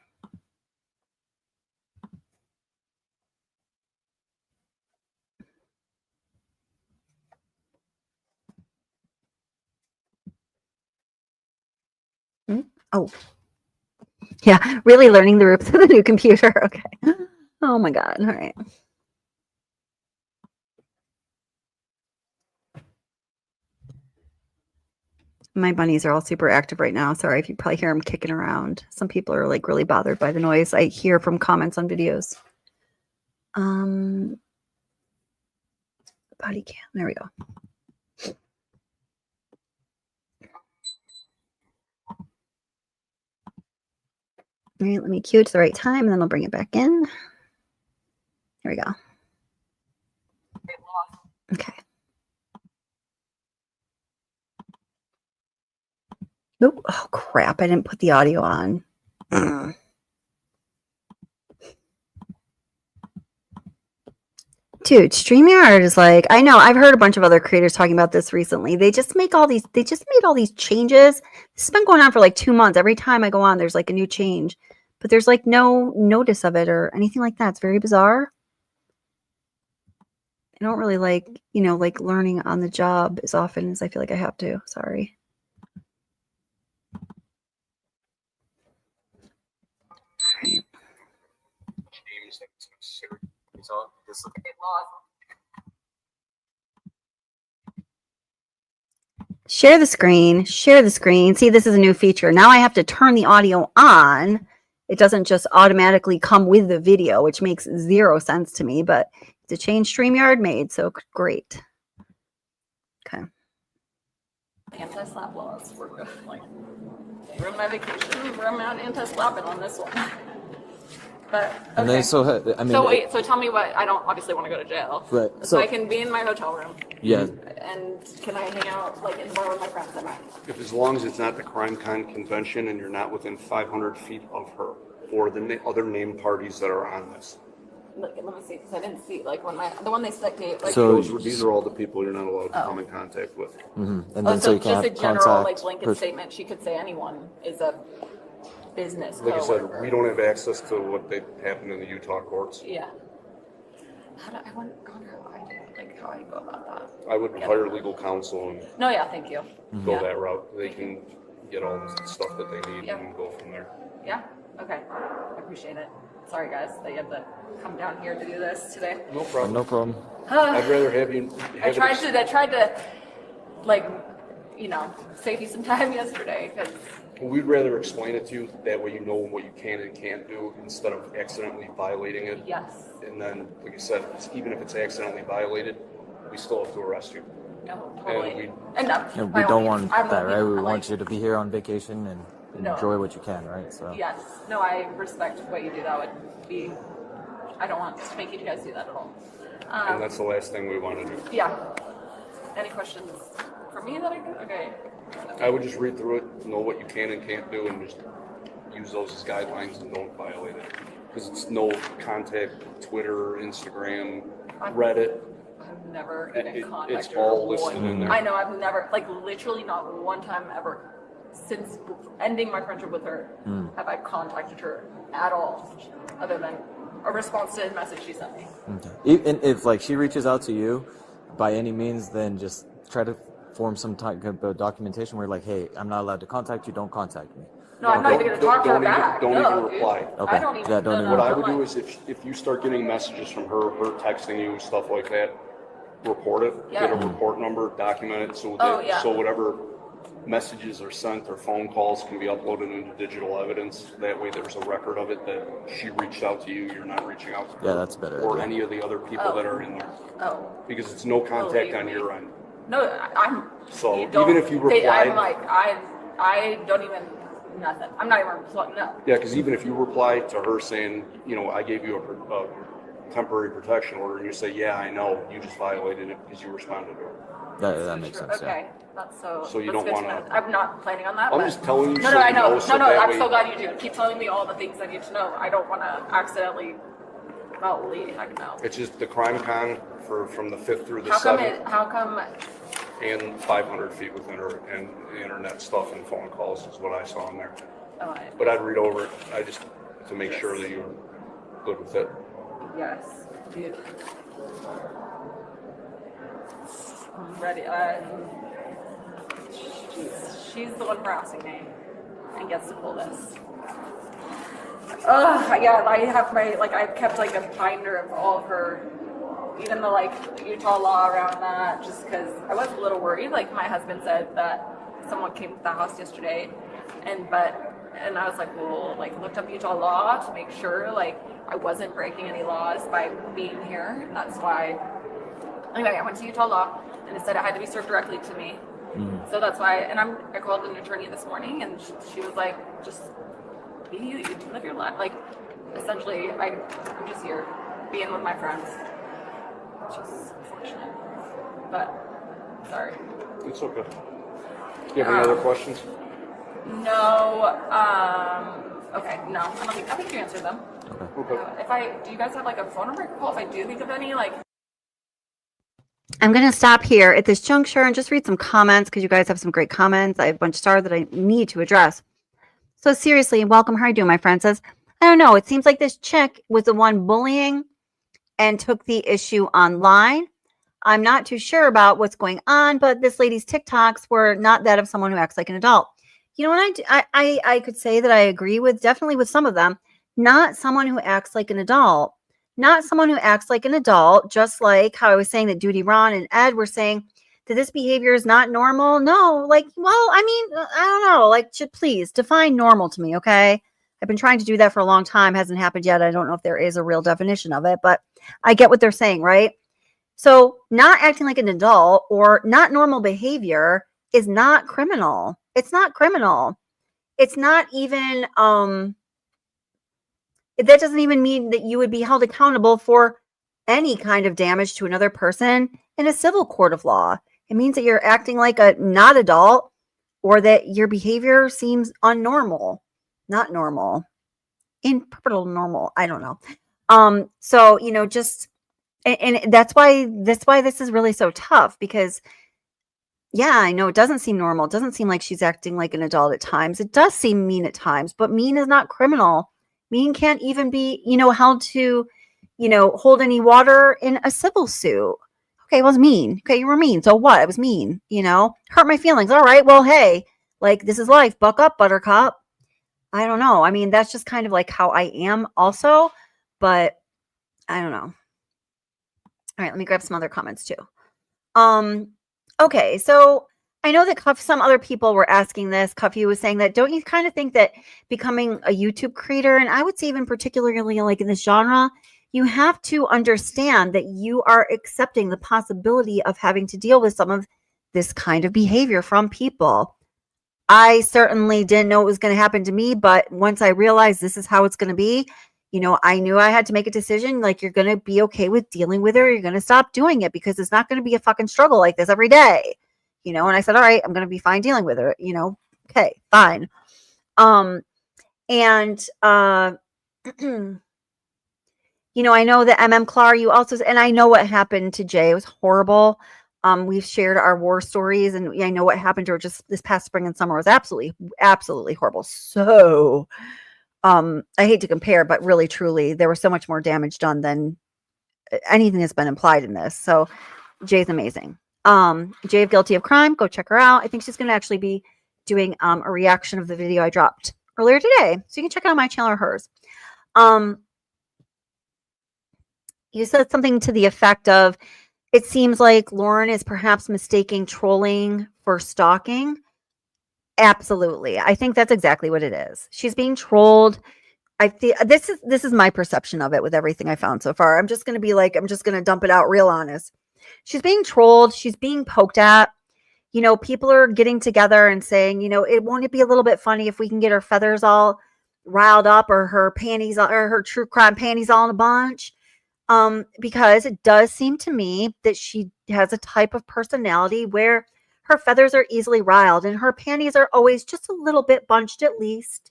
Oh, yeah, really learning the ropes of the new computer. Okay. Oh my God. All right. My bunnies are all super active right now. Sorry if you probably hear them kicking around. Some people are like really bothered by the noise I hear from comments on videos. Body cam. There we go. All right, let me cue it to the right time and then I'll bring it back in. Here we go. Okay. Nope. Oh, crap. I didn't put the audio on. Dude, StreamYard is like, I know, I've heard a bunch of other creators talking about this recently. They just made all these changes. This has been going on for like 2 months. Every time I go on, there's like a new change, but there's like no notice of it or anything like that. It's very bizarre. I don't really like, like learning on the job as often as I feel like I have to. Sorry. All right. Share the screen. Share the screen. See, this is a new feature. Now I have to turn the audio on. It doesn't just automatically come with the video, which makes zero sense to me, but it's a change StreamYard made, so great. Okay. Anti-slap laws. We're good. Like, we're on my vacation. We're on anti-slapping on this one. But okay. And then so I mean. So wait. So tell me what. I don't obviously want to go to jail. Right. So I can be in my hotel room. Yeah. And can I hang out like in the bar with my friends? Am I? If as long as it's not the CrimeCon convention and you're not within 500 feet of her or the other named parties that are on this. Let me see, because I didn't see like when the one they spectate. Like, So these are all the people you're not allowed to come in contact with. And then oh, so you can just a have general contact. like blanket statement. She could say anyone is a business. Like I said, coworker. we don't have access to what they happen in the Utah courts. Yeah. I wonder how I go about that. I would hire legal counsel and No, yeah, thank you. go Yeah. that route. They can get all the stuff that they need and go from there. Yeah. Okay. I appreciate it. Sorry, guys, that you had to come down here to do this today. No problem. No problem. I'd rather have you. I tried to, like, save you some time yesterday because. We'd rather explain it to you, that way you know what you can and can't do instead of accidentally violating it. Yes. And then, like I said, even if it's accidentally violated, we still have to arrest you. No, totally. And We don't want that, right? We want you to be here on vacation and No. enjoy what you can, right? So. Yes. No, I respect what you do. That would be. I don't want to make you guys do that at all. And that's the last thing we want to do. Yeah. Any questions for me that I could? Okay. I would just read through it, know what you can and can't do, and just use those as guidelines and don't violate it. Because it's no contact, Twitter, Instagram, Reddit. I've never even contacted It's all her listed in there. I know, I've never, like, literally not one time ever since ending my friendship with her have I contacted her at all, other than a response to a message she sent me. Okay. And if like she reaches out to you, by any means, then just try to form some type of documentation where like, hey, I'm not allowed to contact you. Don't contact me. No, I'm not even going to talk to her Don't even- back. don't No, even dude. reply. Okay. I don't even. Yeah, don't even- What I I'm would do like- is if you start getting messages from her texting you, stuff like that, report it. Yeah. Get a report number, document it so Oh, that yeah. so whatever messages are sent or phone calls can be uploaded into digital evidence. That way there's a record of it that she reached out to you, you're not reaching out to her. Yeah, that's a better Or idea. any of the other people that are in there. Oh. Because it's no contact on me. your end. No, I'm. So you don't- even if you they- I'm replied- like, I don't even, nothing. I'm not even plugged up. Yeah, because even if you reply to her saying, I gave you a temporary protection order, and you say, yeah, I know, you just violated it because you responded to her. That makes sense. Okay, that's so. So you that's don't good to wanna- know. I'm not planning on that. I'm but- just telling you No, so no, I you know. know, so No, that I'm way- so glad you do. Keep telling me all the things I need to know. I don't want to accidentally. Holy heck no. It's just the CrimeCon from the 5th through the How come 7th, How come? and 500 feet within her, and the internet stuff and phone calls is what I saw in there. Oh, But I'd read over it, to make sure that you're good with it. yes, dude. I'm ready. She's the one harassing me and gets to pull this. Yeah, I have I've kept like a binder of all of her, even the Utah law around that, just because I was a little worried. Like my husband said that someone came to the house yesterday, and I was like, well, looked up Utah law to make sure I wasn't breaking any laws by being here. And that's why. Anyway, I went to Utah law, and it said it had to be served directly to me. So that's why, and I called an attorney this morning, and she was like, just be you, live your life. Essentially, I'm just here, being with my friends. Which is unfortunate, but sorry. It's okay. Do you have any other questions? No, okay, no, I think you answered them. Okay. Do you guys have a phone number I can call if I do think of any, I'm going to stop here at this juncture and just read some comments because you guys have some great comments. I have a bunch of stars that I need to address. So seriously, welcome. How are you doing, my friend? Says, I don't know. It seems like this chick was the one bullying and took the issue online. I'm not too sure about what's going on, but this lady's TikToks were not that of someone who acts like an adult. You know what I could say that I agree with, definitely with some of them, not someone who acts like an adult. Not someone who acts like an adult, just like how I was saying that Duty Ron and Ed were saying that this behavior is not normal. No, like, well, I mean, I don't know. Like, please define normal to me, okay? I've been trying to do that for a long time. Hasn't happened yet. I don't know if there is a real definition of it, but I get what they're saying, right? So not acting like an adult or not normal behavior is not criminal. It's not criminal. It's not even, that doesn't even mean that you would be held accountable for any kind of damage to another person in a civil court of law. It means that you're acting like a not adult or that your behavior seems unnormal, not normal, improper normal. I don't know. So, you know, just, and that's why this is really so tough because yeah, I know it doesn't seem normal. It doesn't seem like she's acting like an adult at times. It does seem mean at times, but mean is not criminal. Mean can't even be, you know, held to, you know, hold any water in a civil suit. Okay, it was mean. Okay, you were mean. So what? It was mean, you know, hurt my feelings. All right, well, hey, like this is life. Buck up, buttercup. I don't know. I mean, that's just kind of like how I am also, but I don't know. All right, let me grab some other comments too. Okay, so I know that some other people were asking this. Cuffy was saying that, don't you kind of think that becoming a YouTube creator, and I would say even particularly like in this genre, you have to understand that you are accepting the possibility of having to deal with some of this kind of behavior from people. I certainly didn't know it was going to happen to me, but once I realized this is how it's going to be, you know, I knew I had to make a decision. Like, you're going to be okay with dealing with it, or you're going to stop doing it because it's not going to be a fucking struggle like this every day, you know? And I said, all right, I'm going to be fine dealing with it, you know? Okay, fine. And, you know, I know that Clar, you also, and I know what happened to Jay. It was horrible. We've shared our war stories, and I know what happened to her just this past spring and summer was absolutely horrible. So, I hate to compare, but really, truly, there was so much more damage done than anything that's been implied in this. So Jay's amazing. Jay of Guilty of Crime, go check her out. I think she's going to actually be doing a reaction of the video I dropped earlier today. So you can check it out on my channel or hers. You said something to the effect of, it seems like Lauren is perhaps mistaking trolling for stalking. Absolutely. I think that's exactly what it is. She's being trolled. I feel this is my perception of it with everything I found so far. I'm just going to dump it out real honest. She's being trolled. She's being poked at. You know, people are getting together and saying, you know, won't it be a little bit funny if we can get her feathers all riled up, or her panties, or her true crime panties all in a bunch. Because it does seem to me that she has a type of personality where her feathers are easily riled and her panties are always just a little bit bunched at least.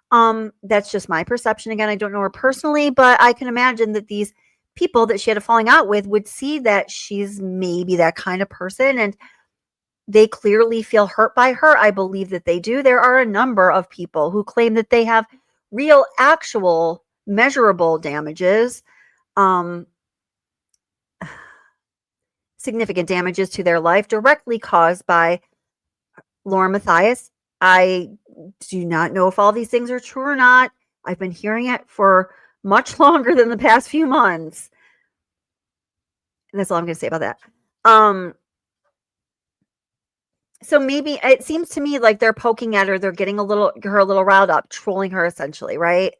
That's just my perception. Again, I don't know her personally, but I can imagine that these people that she had a falling out with would see that she's maybe that kind of person, and they clearly feel hurt by her. I believe that they do. There are a number of people who claim that they have real, actual, measurable damages, significant damages to their life directly caused by Lauren Matthias. I do not know if all these things are true or not. I've been hearing it for much longer than the past few months. And that's all I'm going to say about that. So maybe it seems to me like they're poking at her. They're getting her a little riled up, trolling her essentially, right?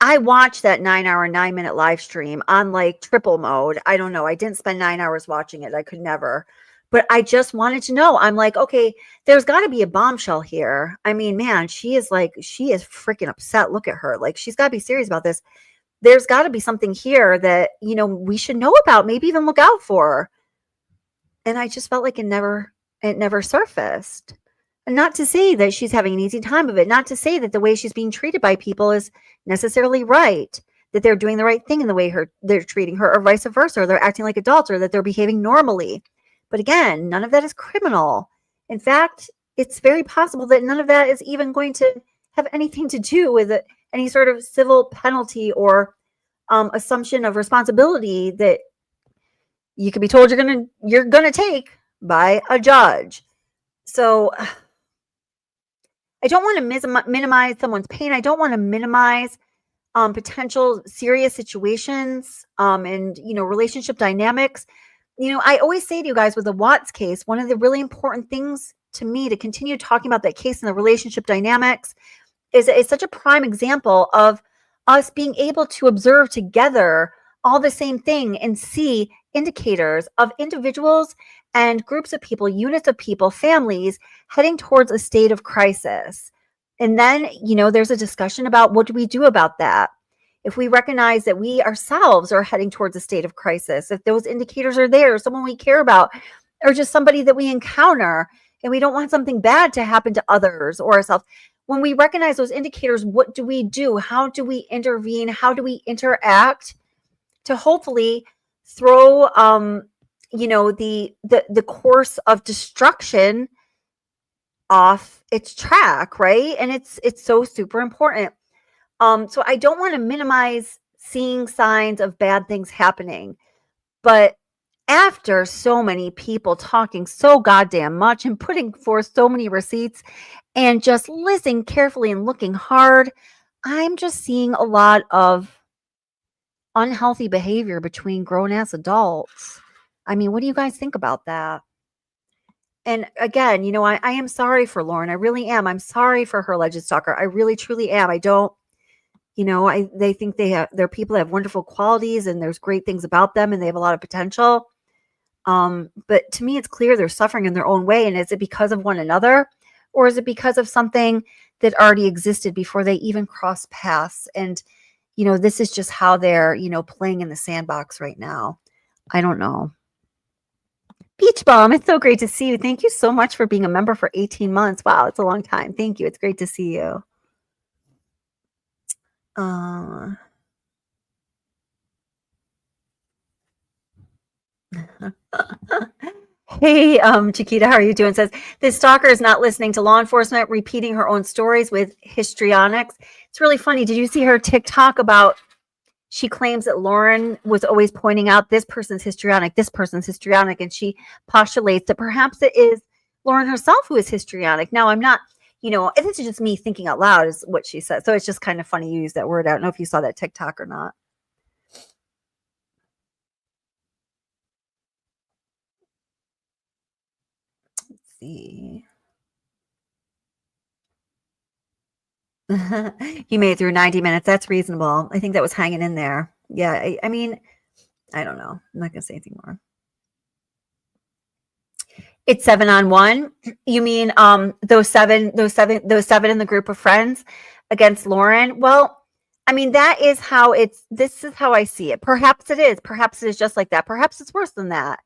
I watched that 9-minute live stream on like triple mode. I don't know. I didn't spend 9 hours watching it. I could never. But I just wanted to know. I'm like, okay, there's got to be a bombshell here. I mean, man, she is freaking upset. Look at her. Like, she's got to be serious about this. There's got to be something here that, you know, we should know about, maybe even look out for. And I just felt like it never surfaced. And not to say that she's having an easy time of it, not to say that the way she's being treated by people is necessarily right, that they're doing the right thing in the way they're treating her, or vice versa, or they're acting like adults, or that they're behaving normally. But again, none of that is criminal. In fact, it's very possible that none of that is even going to have anything to do with any sort of civil penalty or assumption of responsibility that you could be told you're gonna take by a judge. So I don't want to minimize someone's pain. I don't want to minimize potential serious situations and relationship dynamics. I always say to you guys with the Watts case, one of the really important things to me to continue talking about that case and the relationship dynamics is it's such a prime example of us being able to observe together all the same thing and see indicators of individuals and groups of people, units of people, families heading towards a state of crisis. And then, there's a discussion about what do we do about that? If we recognize that we ourselves are heading towards a state of crisis, if those indicators are there, someone we care about, or just somebody that we encounter, and we don't want something bad to happen to others or ourselves, when we recognize those indicators, what do we do? How do we intervene? How do we interact to hopefully throw, the course of destruction off its track, right? And it's so super important. So I don't want to minimize seeing signs of bad things happening, but after so many people talking so goddamn much and putting forth so many receipts and just listening carefully and looking hard, I'm just seeing a lot of unhealthy behavior between grown-ass adults. I mean, what do you guys think about that? And again, I am sorry for Lauren. I really am. I'm sorry for her alleged stalker. I really, truly am. I don't, they think they're people that have wonderful qualities and there's great things about them and they have a lot of potential. But to me, it's clear they're suffering in their own way. And is it because of one another, or is it because of something that already existed before they even crossed paths? And, this is just how they're, playing in the sandbox right now. I don't know. Beach Bum, it's so great to see you. Thank you so much for being a member for 18 months. Wow, it's a long time. Thank you. It's great to see you. Hey, Chiquita, how are you doing? Says, this stalker is not listening to law enforcement, repeating her own stories with histrionics. It's really funny. Did you see her TikTok about, she claims that Lauren was always pointing out this person's histrionic, and she postulates that perhaps it is Lauren herself who is histrionic. Now, I'm not, this is just me thinking out loud is what she said. So it's just kind of funny you use that word. I don't know if you saw that TikTok or not. Let's see. You made it through 90 minutes. That's reasonable. I think that was hanging in there. Yeah. I mean, I don't know. I'm not going to say anything more. It's 7-on-1. You mean those seven in the group of friends against Lauren? Well, I mean, this is how I see it. Perhaps it is just like that. Perhaps it's worse than that.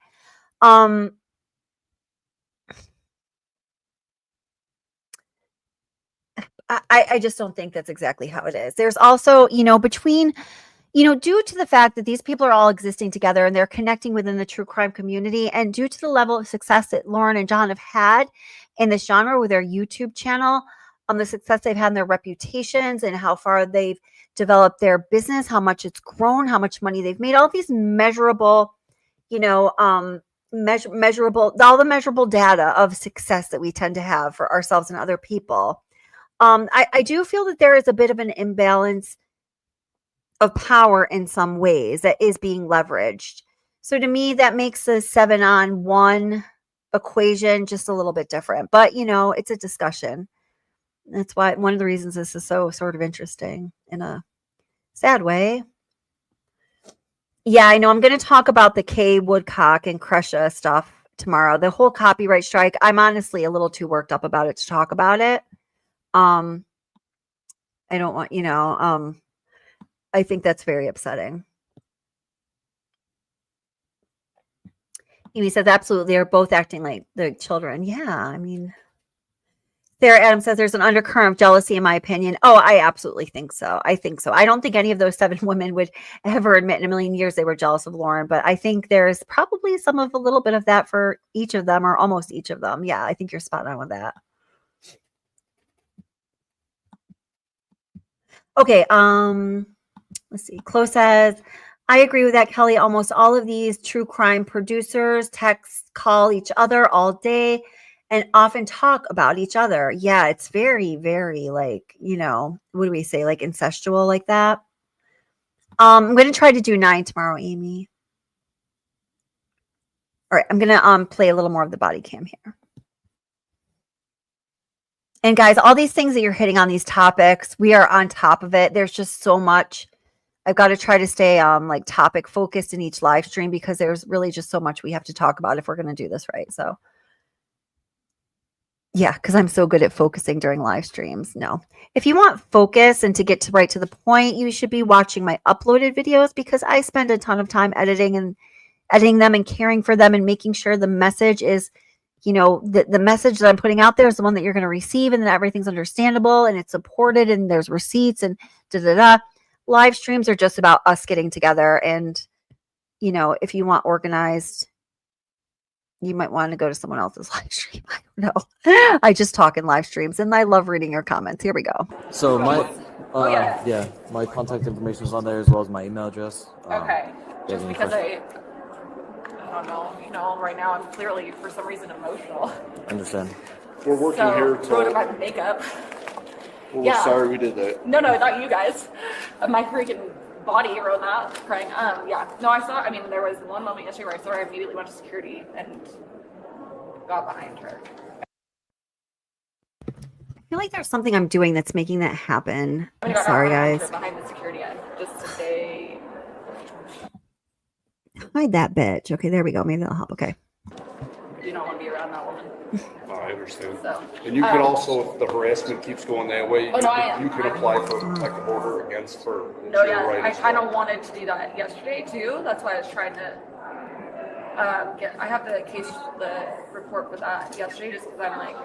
I just don't think that's exactly how it is. There's also, between, due to the fact that these people are all existing together and they're connecting within the true crime community, and due to the level of success that Lauren and John have had in this genre with their YouTube channel, the success they've had in their reputations and how far they've developed their business, how much it's grown, how much money they've made, all these measurable, measurable, all the measurable data of success that we tend to have for ourselves and other people. I do feel that there is a bit of an imbalance of power in some ways that is being leveraged. So to me, that makes the 7-on-1 equation just a little bit different. But, it's a discussion. That's why one of the reasons this is so sort of interesting in a sad way. Yeah, I know. I'm going to talk about the Kay Woodcock and Crusha stuff tomorrow. The whole copyright strike. I'm honestly a little too worked up about it to talk about it. I don't want, I think that's very upsetting. Amy says, absolutely. They're both acting like the children. Yeah. I mean, Sarah Adams says there's an undercurrent of jealousy, in my opinion. Oh, I absolutely think so. I think so. I don't think any of those 7 women would ever admit in a million years they were jealous of Lauren, but I think there's probably some of a little bit of that for each of them, or almost each of them. Yeah. I think you're spot on with that. Okay. Let's see. Chloe says, I agree with that, Kelly. Almost all of these true crime producers text, call each other all day and often talk about each other. Yeah, it's very, very like, what do we say? Like incestual like that. I'm going to try to do 9 tomorrow, Amy. All right, I'm going to play a little more of the body cam here. And guys, all these things that you're hitting on these topics, we are on top of it. There's just so much. I've got to try to stay like topic focused in each live stream because there's really just so much we have to talk about if we're going to do this right. So yeah, because I'm so good at focusing during live streams. No, if you want focus and to get right to the point, you should be watching my uploaded videos because I spend a ton of time editing them and caring for them and making sure the message is, the message that I'm putting out there is the one that you're going to receive and that everything's understandable and it's supported and there's receipts and da-da-da. Live streams are just about us getting together. And, if you want organized, you might want to go to someone else's live stream. I don't know. I just talk in live streams and I love reading your comments. Here we go. So my contact information is on there as well as my email address. Okay. Just because I don't know, right now I'm clearly, for some reason, emotional. Understand. We're working here to... Wrote about makeup. Well, we're sorry we did that. No, not you guys. My freaking body wrote that, crying. Yeah. No, there was one moment yesterday where I saw her, I immediately went to security and got behind her. I feel like there's something I'm doing that's making that happen. I'm sorry, guys. Behind the security end, just to say... Hide that bitch. Okay, there we go. Maybe that'll help. Okay. You don't want to be around that woman. I understand. So, and you can also, if the harassment keeps going that way, you can apply for protective order against her. No, yeah, I kind of wanted to do that yesterday too. That's why I was trying to I have the report for that yesterday just because I'm like...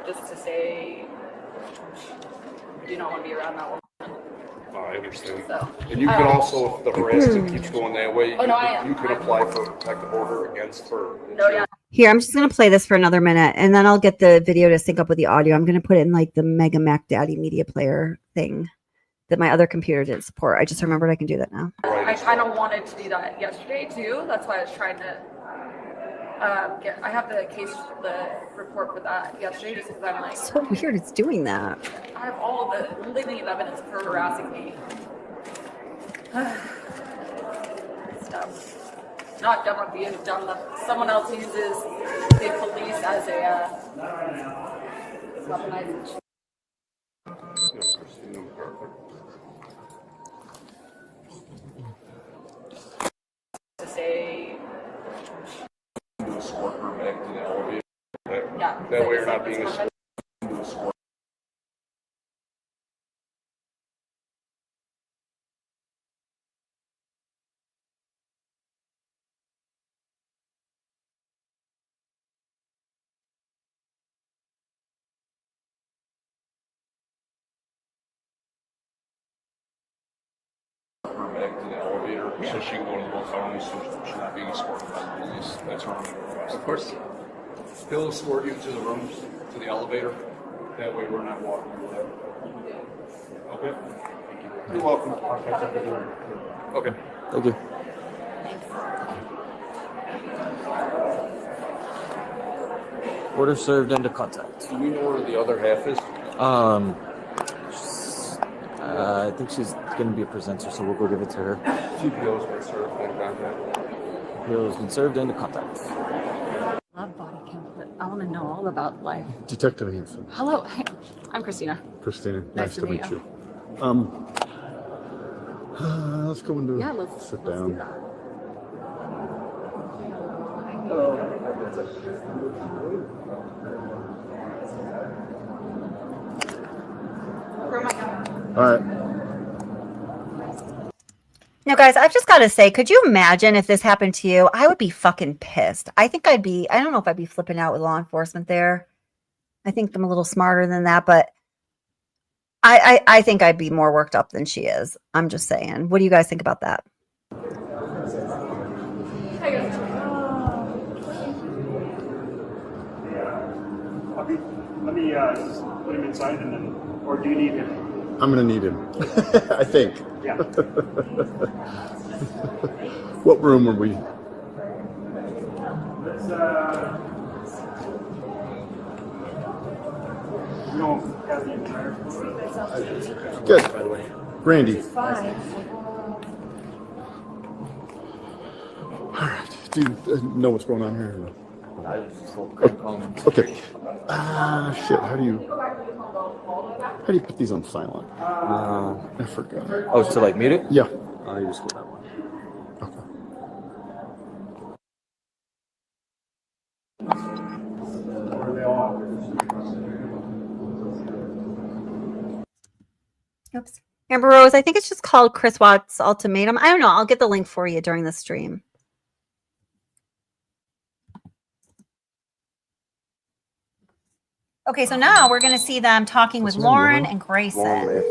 Just to say, do not want to be around that woman. I understand. So, and you can also, if the harassment keeps going that way, you can apply for protective order against her. No, yeah. Here, I'm just going to play this for another minute, and then I'll get the video to sync up with the audio. I'm going to put it in like the Mega Mac Daddy media player thing that my other computer didn't support. I just remembered I can do that now. I kind of wanted to do that yesterday too. That's why I was trying to I have the report for that yesterday just because I'm like... So weird it's doing that. I have all the living evidence of her harassing me. Stuff. Not dumb of being dumb. Someone else uses the police as a weaponized. To say... Escort her back to the elevator. Yeah. That way you're not being escorted. Back to the elevator so she can go to both phones so she's not being escorted by the police. That's her only request. Of course. He'll escort you to the rooms, to the elevator. That way we're not walking or whatever. Okay. You're welcome. Okay. Thank you. Order served into contact. Do we know where the other half is? I think she's going to be a presenter, so we'll go give it to her. CPO's been served into contact. CPO's been served into contact. I love body cam, but I want to know all about life. Detective Hanson. Hello, I'm Christina. Christina, Nice to meet you. Let's go into sit down. All right. Now, guys, I've just got to say, could you imagine if this happened to you? I would be fucking pissed. I think I don't know if I'd be flipping out with law enforcement there. I think I'm a little smarter than that, but I think I'd be more worked up than she is. I'm just saying. What do you guys think about that? Let me we just put him inside and then, or do you need him? I'm gonna need him. I think. Yeah. What room are we? Let's, we don't have the entire floor. Good. Randy. All right. Do you know what's going on here? Okay. Shit. How do you put these on silent? I forgot. Oh, to like mute it? Yeah. You just go that one. Okay. Or are they all? Oops. Amber Rose, I think it's just called Chris Watts Ultimatum. I don't know. I'll get the link for you during the stream. Okay, so now we're going to see them talking with Lauren and Grayson.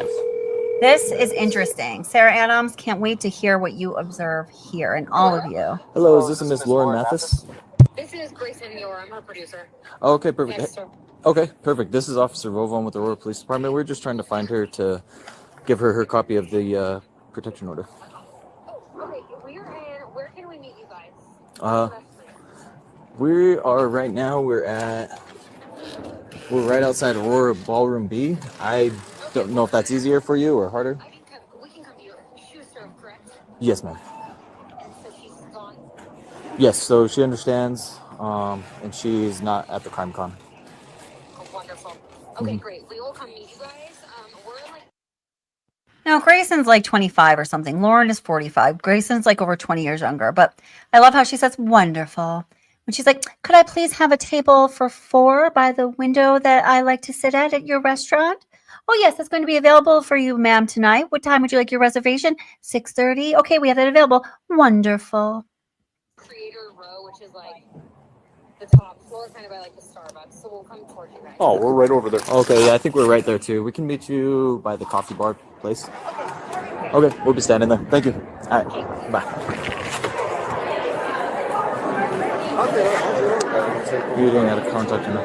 This is interesting. Sarah Adams, can't wait to hear what you observe here, and all of you. Hello, is this a Miss Lauren Mathis? This is Grayson Muir. I'm her producer. Oh, okay, perfect. Yes, sir. Okay, perfect. This is Officer Vovon with the Aurora Police Department. We're just trying to find her to give her copy of the protection order. Oh, okay. Where can we meet you guys? We are right now. We're right outside Aurora Ballroom B. I don't know if that's easier for you or harder. We can come to you. She was served, correct? Yes, ma'am. So she's gone? Yes, so she understands, and she's not at the crime con. Oh, wonderful. Okay, great. We will come meet you guys. We're like... Now, Grayson's like 25 or something. Lauren is 45. Grayson's like over 20 years younger. But I love how she says, wonderful. When she's like, could I please have a table for 4 by the window that I like to sit at your restaurant? Oh, yes, that's going to be available for you, ma'am, tonight. What time would you like your reservation? 6:30. Okay, we have that available. Wonderful. Creator Row, which is like the top floor, kind of by like the Starbucks. So we'll come towards you guys. Oh, we're right over there. Okay, yeah, I think we're right there too. We can meet you by the coffee bar place. Okay, we'll be standing there. Thank you. All right, bye. You didn't have to contact me.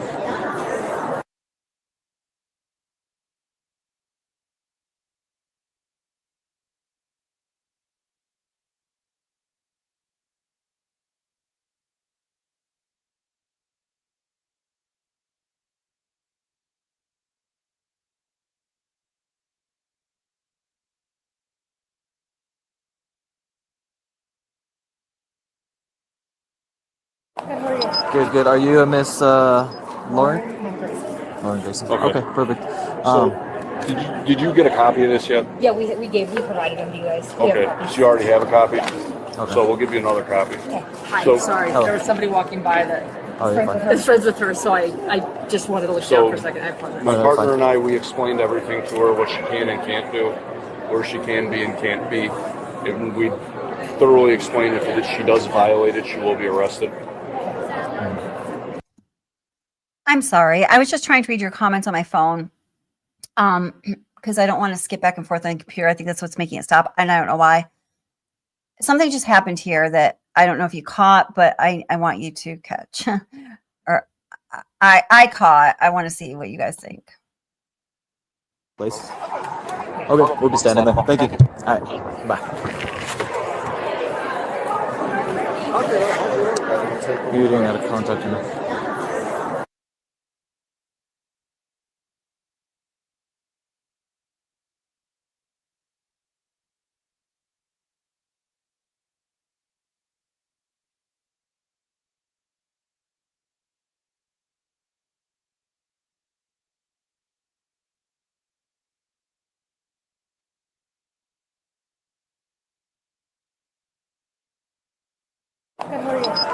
Good, good. Are you a Miss Lauren? Lauren Grayson. Okay, perfect. Did you get a copy of this yet? Yeah, we provided them to you guys. Okay, so you already have a copy? Okay. So we'll give you another copy. Hi, So- sorry. Hello. There was somebody walking by that Oh, you're fine. is friends with her, so I just wanted to look So- down for a second. I apologize. My No, that's partner fine. and I, we explained everything to her, what she can and can't do, where she can be and can't be. And we thoroughly explained if she does violate it, she will be arrested. I'm sorry. I was just trying to read your comments on my phone. Because I don't want to skip back and forth on the computer. I think that's what's making it stop. And I don't know why. Something just happened here that I don't know if you caught, but I want you to catch. Or I caught. I want to see what you guys think. Place. Okay, we'll be standing there. Thank you. All right, bye. You didn't have to contact me.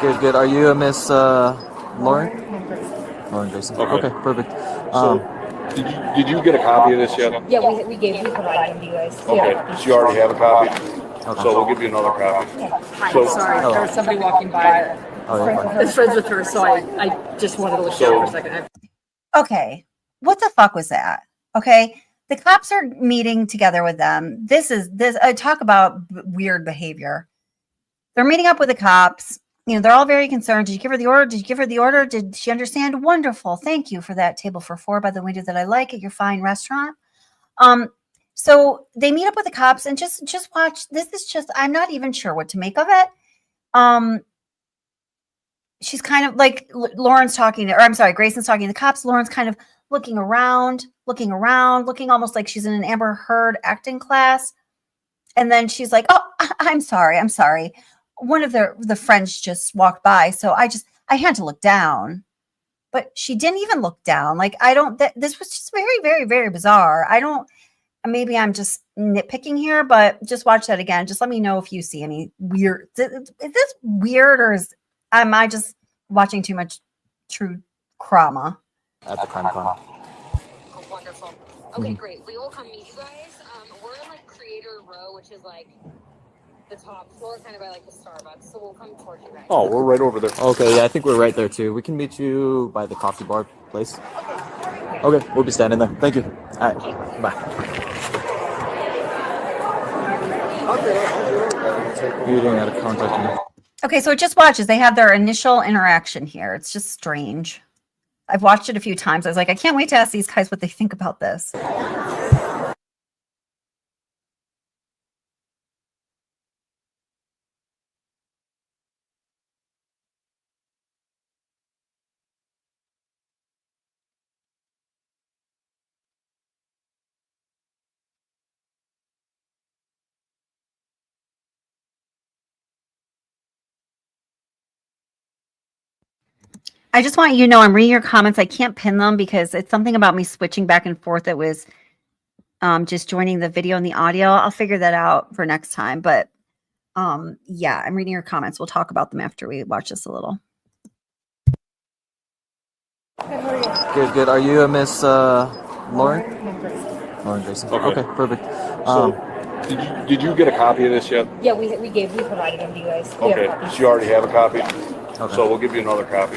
Good, good. Are you a Miss Lauren? Lauren Grayson. Okay. Okay, perfect. So, did you get a copy of this yet? Yeah, we provided them to you guys. Okay, so you already have a copy? Okay. So we'll give you another copy. Hi, So- sorry. Hello. There was somebody walking by that Oh, you're fine. is friends with her, so I just wanted to look down for a second. Okay. What the fuck was that? Okay. The cops are meeting together with them. This talk about weird behavior. They're meeting up with the cops. they're all very concerned. Did you give her the order? Did you give her the order? Did she understand? Wonderful. Thank you for that table for 4 by the window that I like at your fine restaurant. So they meet up with the cops and just watch. This is just, I'm not even sure what to make of it. She's kind of like Lauren's talking to, or I'm sorry, Grayson's talking to the cops. Lauren's kind of looking around, looking almost like she's in an Amber Heard acting class. And then she's like, "Oh, I'm sorry. One of the friends just walked by, so I had to look down." But she didn't even look down. Like, this was just very, very, very bizarre. Maybe I'm just nitpicking here, but just watch that again. Just let me know if you see any weird. Is this weird, or am I just watching too much true crime? At the crime con. Oh, wonderful. Okay, great. We will come meet you guys. We're in like Creator Row, which is like the top floor, kind of by like the Starbucks. So we'll come towards you guys. Oh, we're right over there. Okay, yeah, I think we're right there too. We can meet you by the coffee bar place. Okay, we'll be standing there. Thank you. All right, bye. You didn't have to contact me. Okay, so it just watches. They have their initial interaction here. It's just strange. I've watched it a few times. I was like, I can't wait to ask these guys what they think about this. I just want you to know I'm reading your comments. I can't pin them because it's something about me switching back and forth that was just joining the video and the audio. I'll figure that out for next time. But yeah, I'm reading your comments. We'll talk about them after we watch this a little. Good. Are you a Miss Lauren? Lauren Grayson. Okay, perfect. Did you get a copy of this yet? Yeah, we provided them to you guys. Okay, so you already have a copy? Okay. So we'll give you another copy.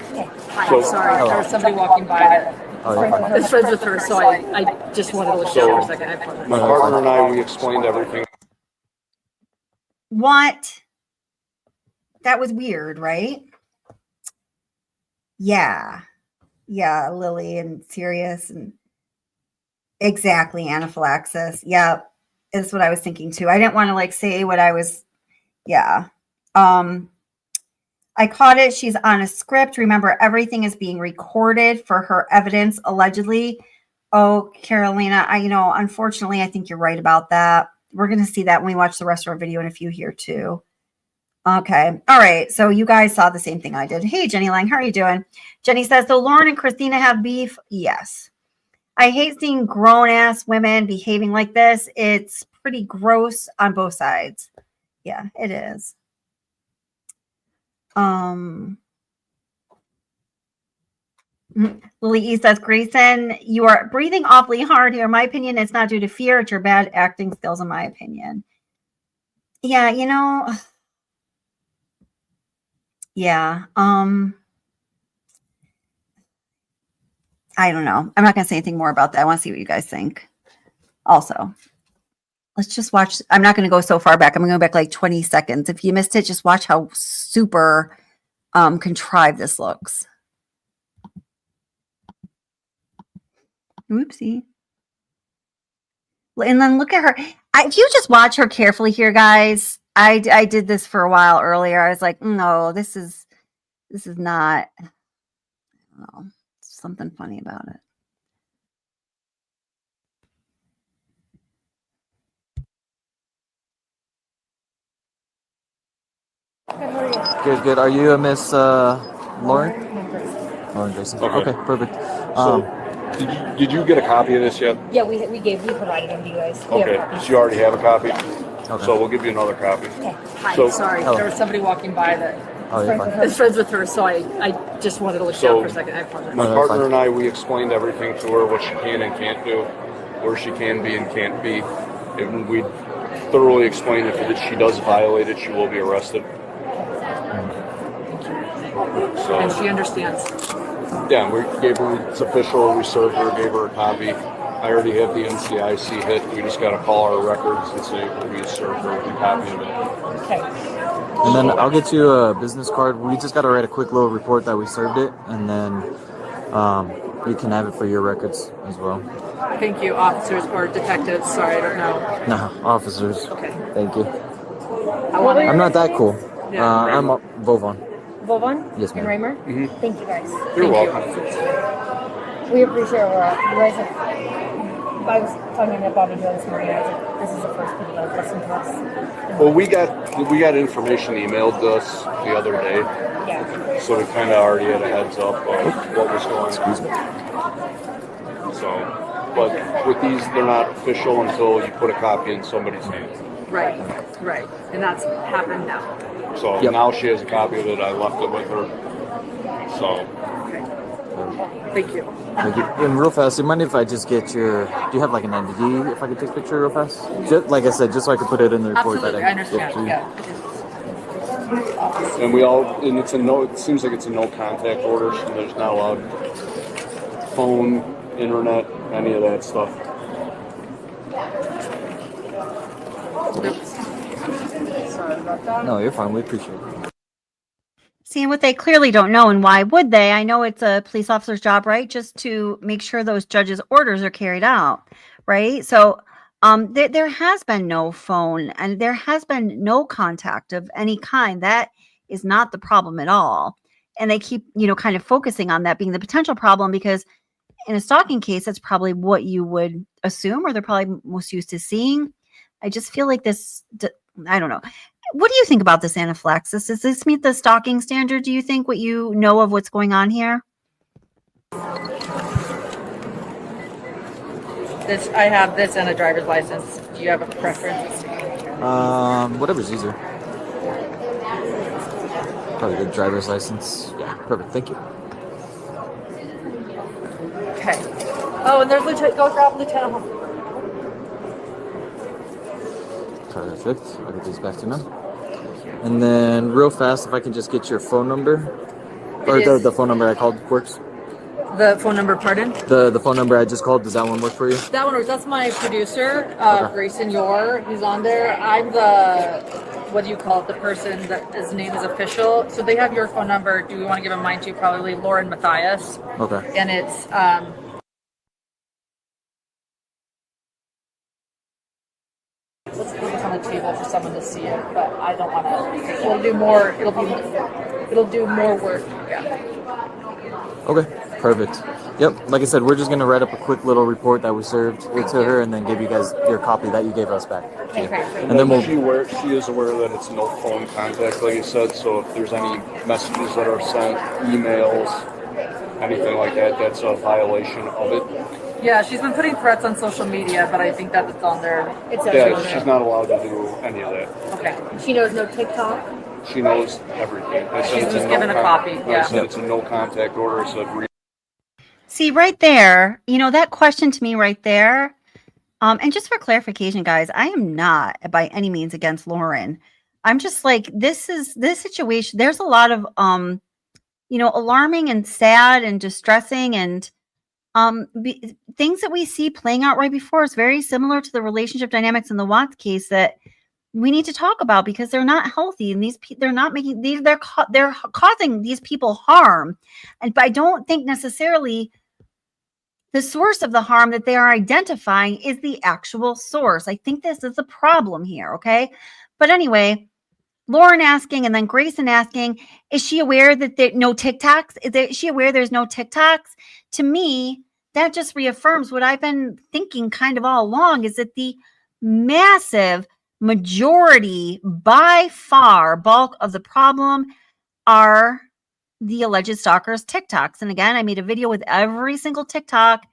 Hi, So- sorry. There was somebody walking by that Oh, is friends with her, so I just wanted to look So- for a second. I apologize. My partner and I, we explained everything. What? That was weird, right? Yeah. Yeah, Lily and Sirius and exactly anaphylaxis. Yeah, is what I was thinking too. I didn't want to like say what I was. Yeah. I caught it. She's on a script. Remember, everything is being recorded for her evidence, allegedly. Oh, Carolina, unfortunately, I think you're right about that. We're going to see that when we watch the rest of our video in a few here too. Okay. All right. So you guys saw the same thing I did. Hey, Jenny Lang, how are you doing? Jenny says, so Lauren and Christina have beef? Yes. I hate seeing grown-ass women behaving like this. It's pretty gross on both sides. Yeah, it is. Lily E says, Grayson, you are breathing awfully hard here. In my opinion, it's not due to fear. It's your bad acting skills, in my opinion. Yeah, yeah. I don't know. I'm not going to say anything more about that. I want to see what you guys think. Also, let's just watch. I'm not going to go so far back. I'm going to go back like 20 seconds. If you missed it, just watch how super contrived this looks. Oopsie. And then look at her. If you just watch her carefully here, guys, I did this for a while earlier. I was like, no, this is not, I don't know, something funny about it. Good. Are you a Miss Lauren? Lauren Grayson. Okay, perfect. Did you get a copy of this yet? Yeah, we provided them to you guys. Okay, so you already have a copy? Okay. So we'll give you another copy. Hi, So- sorry. There was somebody walking by that Oh, you're fine. is friends with her, so I just wanted to look So- down for a second. I apologize. My No, that's partner fine. and I, we explained everything to her, what she can and can't do, where she can be and can't be. And we thoroughly explained that if she does violate it, she will be arrested. And So, she understands. yeah, we gave her, it's official, we served her, gave her a copy. I already have the NCIC hit. We just got to call our records and say we served her with a copy of it. Okay. And then I'll get you a business card. We just got to write a quick little report that we served it, and then you can have it for your records as well. Thank you, officers or detectives. Sorry, I don't know. No, officers. Okay. Thank you. I'm not that cool. Yeah. I'm Vovon. Vovon? Yes, And ma'am. Raymer? Mhm. Thank you guys. You're Thank you, welcome. officers. We appreciate you guys I was talking to Bobby Hill this morning. I was like, this is the first people that have listened to us. Well, we got information emailed to us the other day, Yeah. so we kind of already had a heads up of what was going Excuse me. on. So, but with these, they're not official until you put a copy in somebody's hand. Right, right. And that's happened now. So Yep. now she has a copy of it. I left it with her. So Thank you. Thank you. And real fast, do you mind if I just get your? Do you have like an ID? If I could take a picture real fast, just, like I said, just so I could put it in the report Absolutely, that I I get understand. to you. Yeah. and we all and it's a no. It seems like it's a no contact order. So there's not allowed phone, internet, any of that stuff. Sorry about that. No, you're fine. We appreciate it. See, and what they clearly don't know, and why would they? I know it's a police officer's job, right? Just to make sure those judges' orders are carried out, right? So, there has been no phone and there has been no contact of any kind. That is not the problem at all. And they keep, kind of focusing on that being the potential problem because in a stalking case, that's probably what you would assume, or they're probably most used to seeing. I just feel like I don't know. What do you think about this, anaphylaxis? Does this meet the stalking standard? Do you think what you know of what's going on here? I have this and a driver's license. Do you have a preference? Whatever's easier. Probably the driver's license. Yeah, perfect. Thank you. Okay. Oh, and there's Lieutenant. Go grab Lieutenant Hall. Perfect. I'll get these back to you now. And then, real fast, if I can just get your phone number, or the phone number I called works. The phone number, pardon? The phone number I just called. Does that one work for you? That one works. That's my producer, Okay. Grayson Yor. He's on there. I'm the, what do you call it? The person that his name is official. So they have your phone number. Do we want to give him mine too? Probably Lauren Matthias. Okay. And it's let's put this on the table for someone to see it, but I don't want to. It'll do more. It'll do more work. Yeah. Okay. Perfect. Yep. Like I said, we're just gonna write up a quick little report that we served it to her, and then give you guys your copy that you gave us back. Okay. And then we'll. She is aware that it's no phone contact, like you said. So if there's any messages that are sent, emails, anything like that, that's a violation of it. Yeah, she's been putting threats on social media, but I think that it's on there. It's Yeah, on she's there. not allowed to do any of that. Okay. She knows no TikTok. She knows everything. I said She's it's just no given a copy, I yeah. said it's a no contact order. I said See, right there, that question to me right there. And just for clarification, guys, I am not by any means against Lauren. I'm just like, this situation. There's a lot of, alarming and sad and distressing and things that we see playing out right before us, very similar to the relationship dynamics in the Watts case that we need to talk about because they're not healthy and they're causing these people harm. And I don't think necessarily the source of the harm that they are identifying is the actual source. I think this is the problem here. Okay. But anyway, Lauren asking and then Grayson asking, is she aware that there no TikToks? Is she aware there's no TikToks? To me, that just reaffirms what I've been thinking kind of all along is that the massive majority, by far, bulk of the problem are the alleged stalkers' TikToks. And again, I made a video with every single TikTok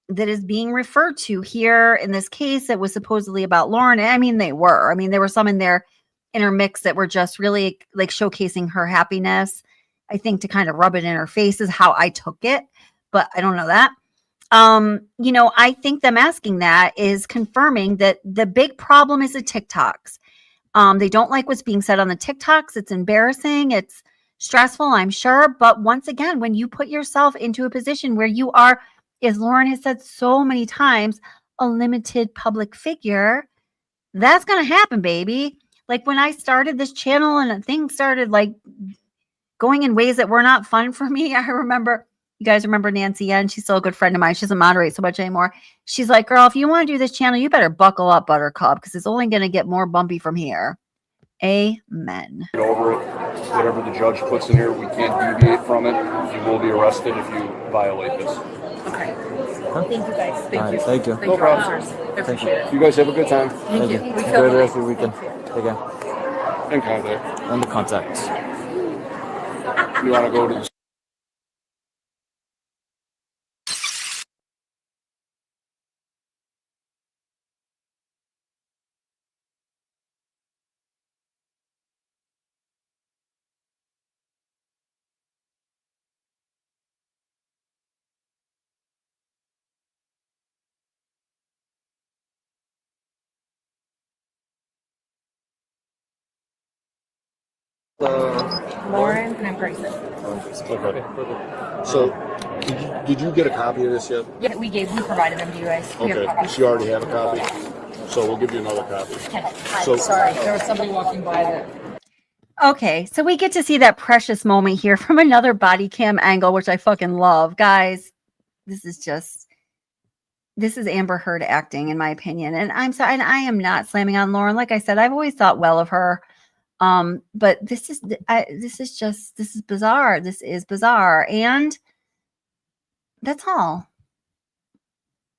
that is being referred to here in this case that was supposedly about Lauren. I mean, there were some in there intermix that were just really like showcasing her happiness. I think to kind of rub it in her face is how I took it, but I don't know that. I think them asking that is confirming that the big problem is the TikToks. They don't like what's being said on the TikToks. It's embarrassing. It's stressful, I'm sure. But once again, when you put yourself into a position where you are, as Lauren has said so many times, a limited public figure, that's going to happen, baby. Like when I started this channel and things started like going in ways that were not fun for me. I remember, you guys remember Nancy N? She's still a good friend of mine. She doesn't moderate so much anymore. She's like, girl, if you want to do this channel, you better buckle up, Buttercup, because it's only going to get more bumpy from here. Amen. Get over it. Whatever the judge puts in here, we can't deviate from it. You will be arrested if you violate this. Okay. Thank you guys. All right, thank you. Thank you, officers. I Thank you. appreciate it. You guys have a good time. Thank you. We Enjoy feel the rest of your weekend. Take care. And contact. And the contact. You want to go to the Lauren and I'm Grayson. Okay. So, did you get a copy of this yet? Yeah, we provided them to you guys. We have Okay. copies. So you already have a copy. So we'll give you another copy. Okay. So Sorry, there was somebody walking by that. Okay, so we get to see that precious moment here from another body cam angle, which I fucking love. Guys, this is Amber Heard acting, in my opinion. And I'm sorry, and I am not slamming on Lauren. Like I said, I've always thought well of her. But this is bizarre. This is bizarre. And that's all.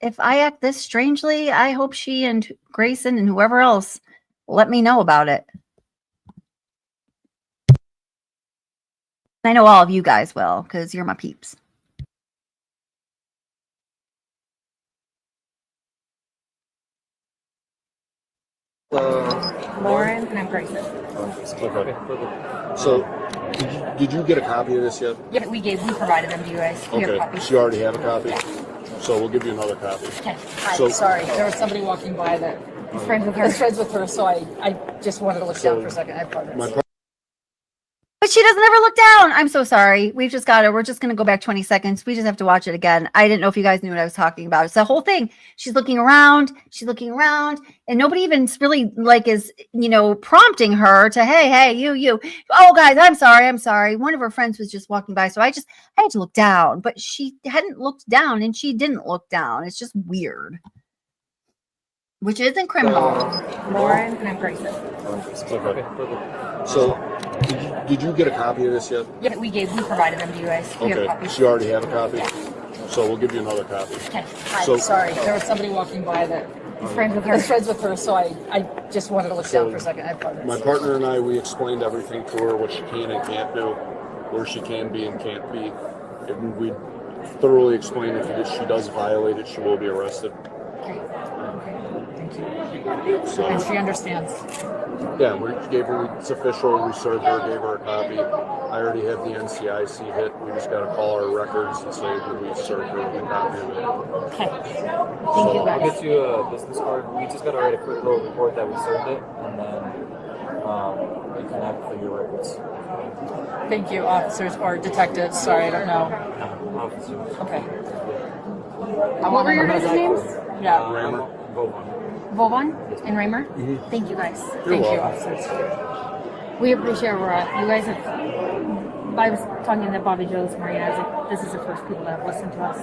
If I act this strangely, I hope she and Grayson and whoever else let me know about it. I know all of you guys will, because you're my peeps. Lauren and I'm Grayson. okay. So did you get a copy of this yet? Yeah, we provided them to you guys. We have Okay. copies. So you already have a copy. So we'll give you another copy. Okay. So Sorry, there was somebody walking by that I'm friends with I was her. friends with her, so I just wanted to look down for a second. I apologize. my But she doesn't ever look down. I'm so sorry. We've just got it. We're just going to go back 20 seconds. We just have to watch it again. I didn't know if you guys knew what I was talking about. It's the whole thing. She's looking around. And nobody even really is, prompting her to, hey, you. Oh, guys, I'm sorry. One of her friends was just walking by. So I had to look down, but she hadn't looked down and she didn't look down. It's just weird. Which isn't criminal. Lauren and I'm Grayson. Okay. So did you get a copy of this yet? Yeah, we provided them to you guys. We have Okay. copies. So you already have a copy. So we'll give you another copy. Okay. So Sorry, there was somebody walking by that I'm friends with I her. was friends with her, so I just wanted to look down for a second. I apologize. my partner and I, we explained everything to her, what she can and can't do, where she can be and can't be. And we thoroughly explained if she does violate it, she will be arrested. Okay. Thank you. So And she understands. yeah, we gave her, it's official, we served her, gave her a copy. I already have the NCIC hit. We just got to call our records and say that we served her with a copy of it. Okay. Thank you I'll guys. get you a business card. We just got to write a quick little report that we served it, and then you can have it for your records. Thank you, officers or detectives. Sorry, I don't know. Officers. Okay. What were your guys' names? Yeah. Rammer. Vaughn and Raymer. Thank you guys. Thank you, welcome. officers. We appreciate where we're at. You guys have. I was talking to Bobby Joe this morning. I was like, this is the first people that have listened to us.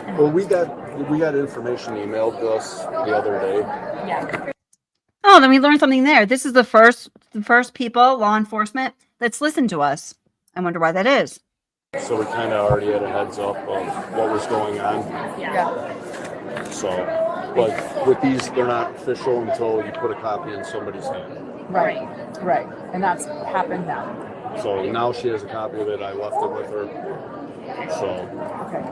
And Well, we got information emailed to us the other day. yeah. Oh, then we learned something there. This is the first people, law enforcement, that's listened to us. I wonder why that is. So we kind of already had a heads up of what was going on. Yeah. So, but with these, they're not official until you put a copy in somebody's hand. Right. Right. And that's happened now. So now she has a copy of it. I left it with her. So, Okay.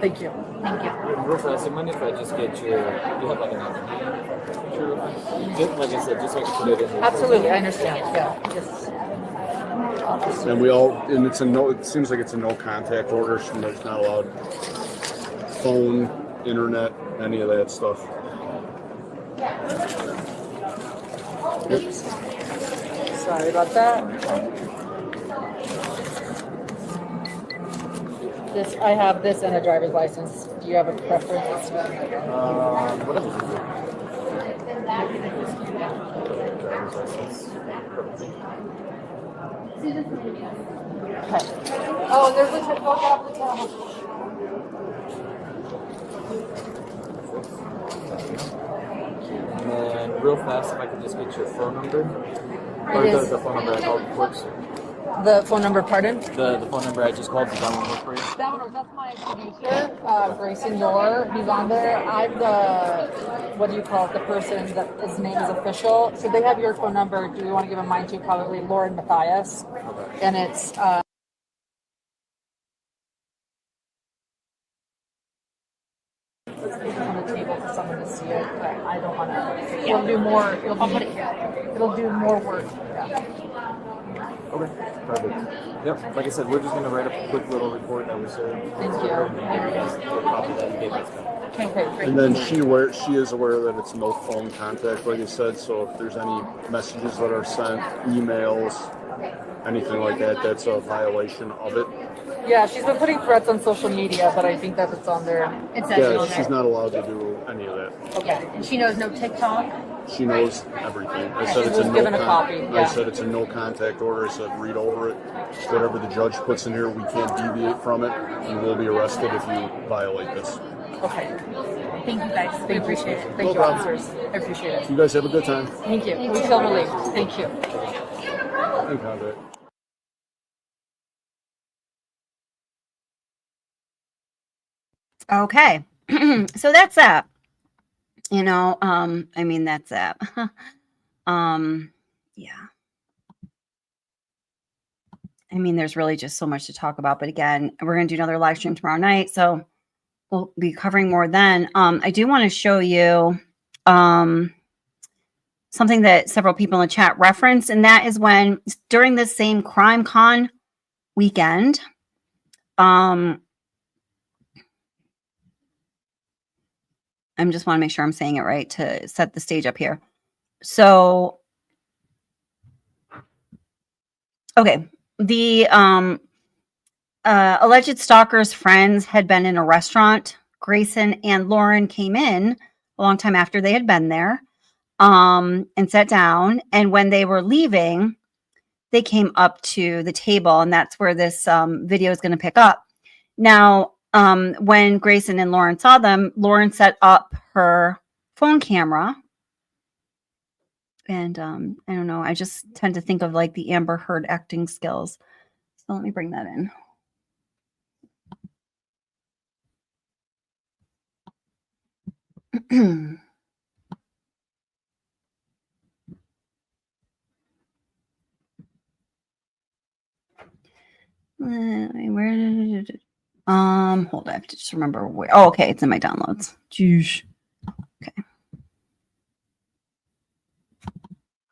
Thank you. Thank you. Real fast, do you mind if I just get you have like an identity picture? Just, like I said, just so I can put it in. Absolutely, I understand. Yeah. Just, and it's a no. It seems like it's a no contact order. So there's not allowed phone, internet, any of that stuff. sorry about that. I have this and a driver's license. Do you have a preference? Whatever. Driver's license. Oh, there's a tip walk out the top. And then real fast, if I could just get your phone number. Or It is- the phone number I called works. The phone number, pardon? The phone number I just called, does that one work for you? That's my producer, Grayson Dorr. He's on there. I'm the, what do you call it, the person that his name is official. So they have your phone number. Do you want to give him mine too? Probably Lauren Matthias. Okay. And it's on the table for someone to see it, but I don't want to. It'll do more. It'll do more work. Yeah. Okay, perfect. Yep, like I said, we're just going to write up a quick little report that we served. Thank you. A copy that you gave us back. Okay, great. And then she is aware that it's no phone contact, like I said. So if there's any messages that are sent, emails, anything like that, that's a violation of it. Yeah, she's been putting threats on social media, but I think that it's on there. It says it on Yeah, she's there. not allowed to do any of that. Okay. And she knows no TikTok. She knows everything. I She said it's a was no given a copy, I yeah. said it's a no contact order. I said read over it. Whatever the judge puts in here, we can't deviate from it. You will be arrested if you violate this. Okay. Thank you guys. We appreciate it. Thank you, problem. officers. I appreciate it. You guys have a good time. Thank you. We feel relieved. Thank you. No contact. Okay. So that's that. You know, I mean, that's that. Yeah. I mean, there's really just so much to talk about. But again, we're going to do another live stream tomorrow night. So we'll be covering more then. I do want to show you something that several people in the chat referenced. And that is when during this same Crime Con weekend, I just want to make sure I'm saying it right to set the stage up here. So, okay. The alleged stalker's friends had been in a restaurant. Grayson and Lauren came in a long time after they had been there and sat down. And when they were leaving, they came up to the table, and that's where this video is going to pick up. Now, when Grayson and Lauren saw them, Lauren set up her phone camera. And I don't know, I just tend to think of like the Amber Heard acting skills. So let me bring that in. Where did it? Hold on, I have to just remember where. Oh, okay, it's in my downloads. Jeez. Okay. I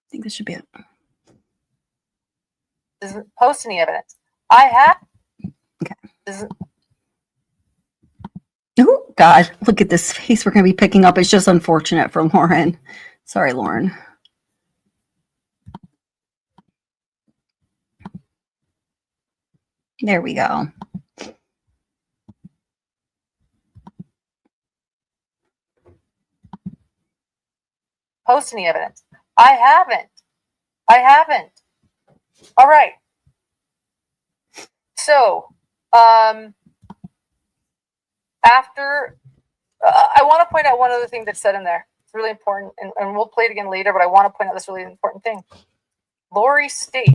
think this should be it. Doesn't post any evidence. I have. Okay. Doesn't. Oh, God, look at this face we're going to be picking up. It's just unfortunate for Lauren. Sorry, Lauren. There we go. Post any evidence. I haven't. All right. So, after, I want to point out one other thing that's said in there. It's really important, and we'll play it again later, but I want to point out this really important thing. Lori states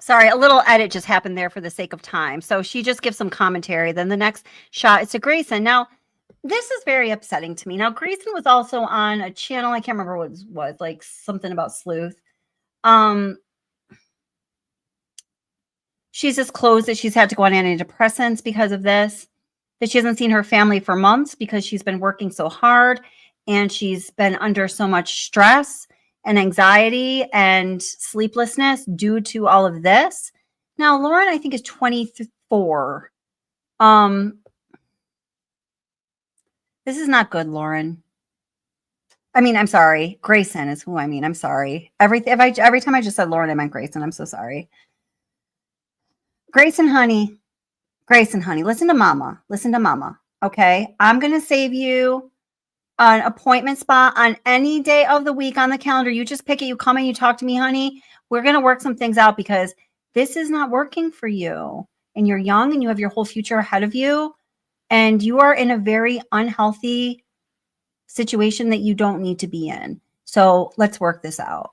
Sorry, a little edit just happened there for the sake of time. So she just gives some commentary. Then the next shot is to Grayson. Now, this is very upsetting to me. Now, Grayson was also on a channel. I can't remember what it was, like something about sleuth. She's disclosed that she's had to go on antidepressants because of this, that she hasn't seen her family for months because she's been working so hard and she's been under so much stress and anxiety and sleeplessness due to all of this. Now, Lauren, I think, is 24. This is not good, Lauren. I mean, I'm sorry. Grayson is who I mean. I'm sorry. Every time I just said Lauren, I meant Grayson. I'm so sorry. Grayson, honey, listen to mama. Listen to mama. Okay. I'm going to save you an appointment spot on any day of the week on the calendar. You just pick it. You come and you talk to me, honey. We're going to work some things out because this is not working for you. And you're young and you have your whole future ahead of you. And you are in a very unhealthy situation that you don't need to be in. So let's work this out.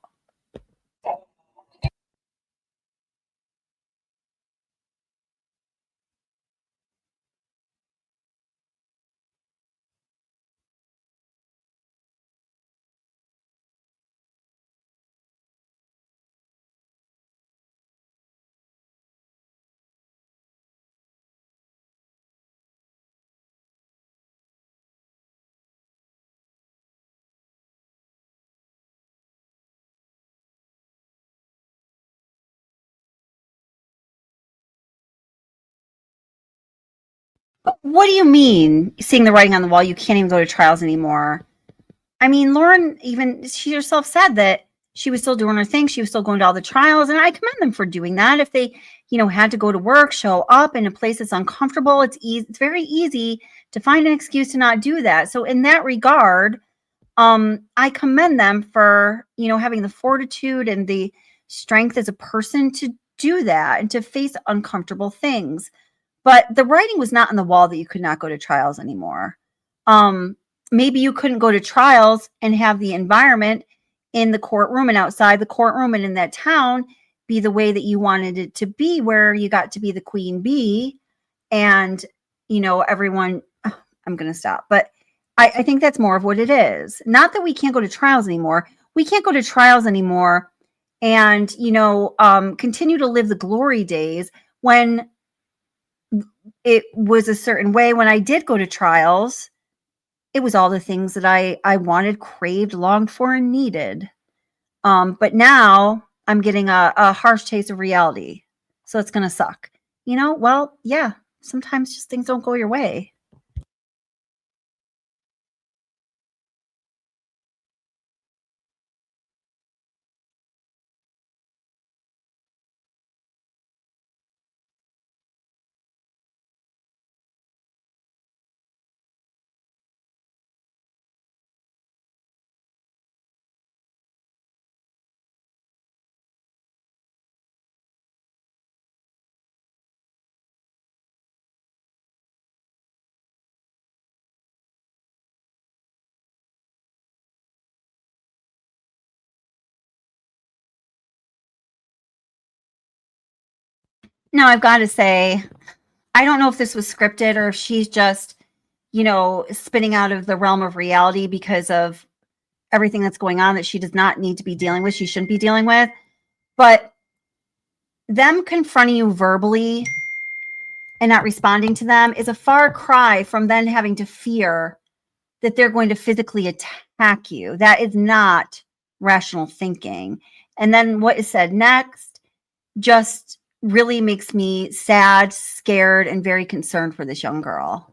What do you mean seeing the writing on the wall? You can't even go to trials anymore. I mean, Lauren, even she herself said that she was still doing her thing. She was still going to all the trials. And I commend them for doing that. If they, had to go to work, show up in a place that's uncomfortable, it's very easy to find an excuse to not do that. So in that regard, I commend them for, having the fortitude and the strength as a person to do that and to face uncomfortable things. But the writing was not on the wall that you could not go to trials anymore. Maybe you couldn't go to trials and have the environment in the courtroom and outside the courtroom and in that town be the way that you wanted it to be, where you got to be the queen bee and, everyone, I'm going to stop. But I think that's more of what it is. Not that we can't go to trials anymore. We can't go to trials anymore and, continue to live the glory days when it was a certain way. When I did go to trials, it was all the things that I wanted, craved, longed for, and needed. But now I'm getting a harsh taste of reality. So it's going to suck. Well, yeah, sometimes just things don't go your way. Now, I've got to say, I don't know if this was scripted or if she's just, spinning out of the realm of reality because of everything that's going on that she does not need to be dealing with. She shouldn't be dealing with. But them confronting you verbally and not responding to them is a far cry from then having to fear that they're going to physically attack you. That is not rational thinking. And then what is said next just really makes me sad, scared, and very concerned for this young girl.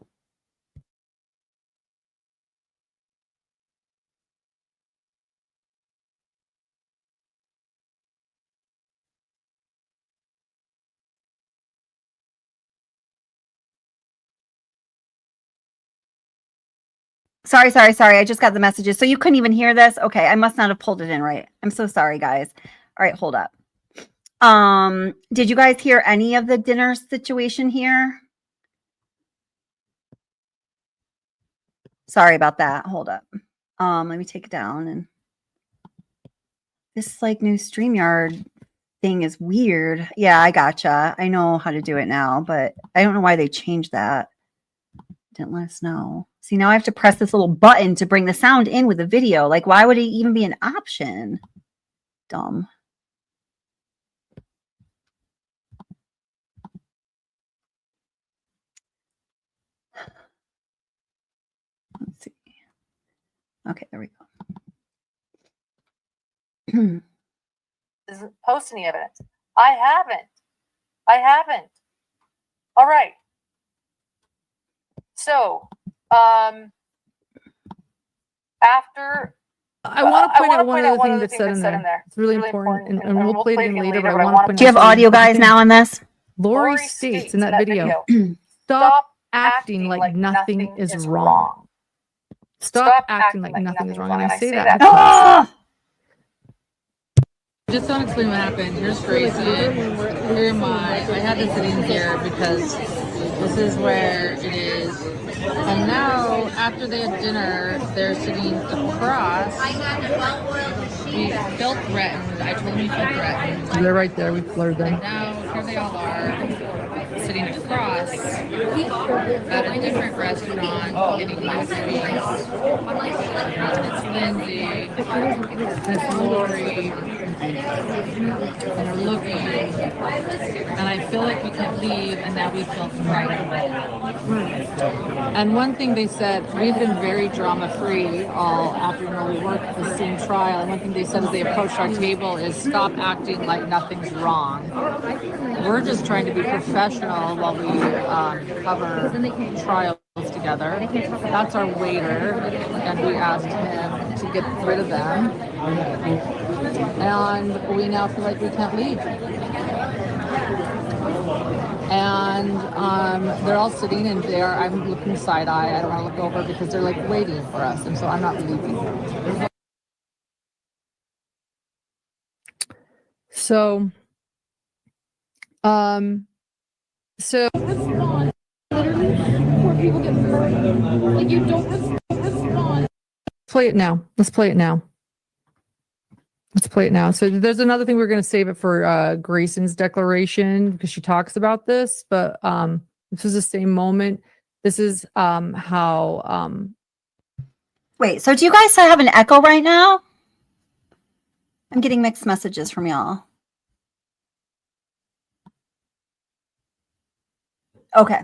Sorry. I just got the messages. So you couldn't even hear this? Okay, I must not have pulled it in right. I'm so sorry, guys. All right, hold up. Did you guys hear any of the dinner situation here? Sorry about that. Hold up. Let me take it down. And this new StreamYard thing is weird. Yeah, I gotcha. I know how to do it now, but I don't know why they changed that. Didn't let us know. See, now I have to press this little button to bring the sound in with the video. Like, why would it even be an option? Dumb. Let's see. Okay, there we go. Doesn't post any evidence. I haven't. All right. So, after I want to point out one other thing that's said in there. It's really important, and we'll play it again later. But I want to point out. Do you have audio, guys, now on this? Lori states in that video, "Stop acting like nothing is wrong. Stop acting like nothing is wrong." And I say that because just don't explain what happened. Here's Gracie. Here am I. I had to sit in here because this is where it is. And now, after they had dinner, they're sitting across. We felt threatened. I told them we felt threatened. they're right there. We blurred them. And now, here they all are, sitting across at a different restaurant, getting groceries. It's Lindsay, it's Lori, and they're looking. And I feel like we can leave, and now we feel threatened. And one thing they said, we've been very drama-free all afternoon. We worked the same trial, and one thing they said as they approached our table is stop acting like nothing's wrong. We're just trying to be professional while we cover trials together. That's our waiter, and we asked him to get rid of them. And we now feel like we can't leave. And they're all sitting in there. I'm looking side-eye. I don't want to look over because they're like waiting for us, and so I'm not leaving. So, Respond. Literally, poor people get murdered. Like, you don't respond. play it now. Let's play it now. So there's another thing we're going to save it for Grayson's declaration because she talks about this, but this is the same moment. This is how. Wait, so do you guys have an echo right now? I'm getting mixed messages from y'all. Okay.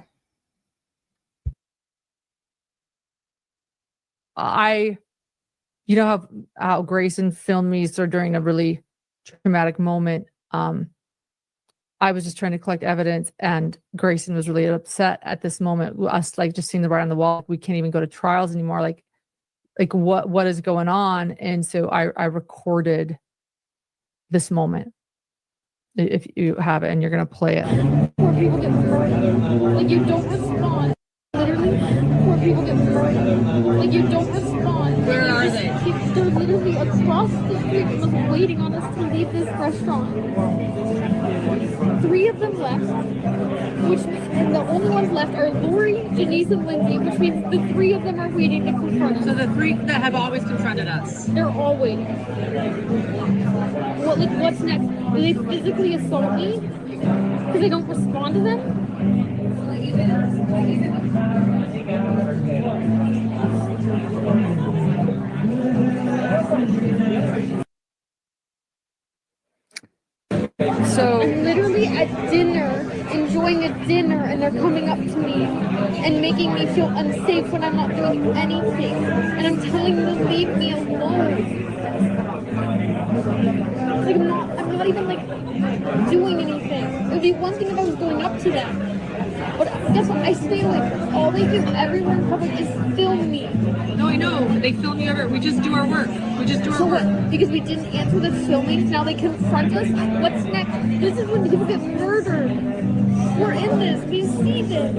You know how Grayson filmed me sort of during a really traumatic moment. I was just trying to collect evidence, and Grayson was really upset at this moment. Us like just seeing the writing on the wall. We can't even go to trials anymore. Like what is going on? And so I recorded this moment. If you have it, and you're gonna play it. Poor people get murdered. Like, you don't respond. Literally, poor people get murdered. Like, you don't respond. Where are they? They're literally across the street from us, waiting on us to leave this restaurant. 3 of them left, and the only ones left are Lori, Janice, and Lindsay, which means the 3 of them are waiting to confront us. So the 3 that have always confronted us. They're all waiting. What's next? Do they physically assault me because I don't respond to them? So I'm literally at dinner, enjoying a dinner, and they're coming up to me and making me feel unsafe when I'm not doing anything. And I'm telling them to leave me alone. Like, I'm not even like doing anything. It would be one thing if I was going up to them. But guess what? I stay away. All they do everywhere in public is film me. No, I know. They film you everywhere. We just do our work. So what? Because we didn't answer the filming, now they confront us? What's next? This is when people get murdered. We're in this. We see this.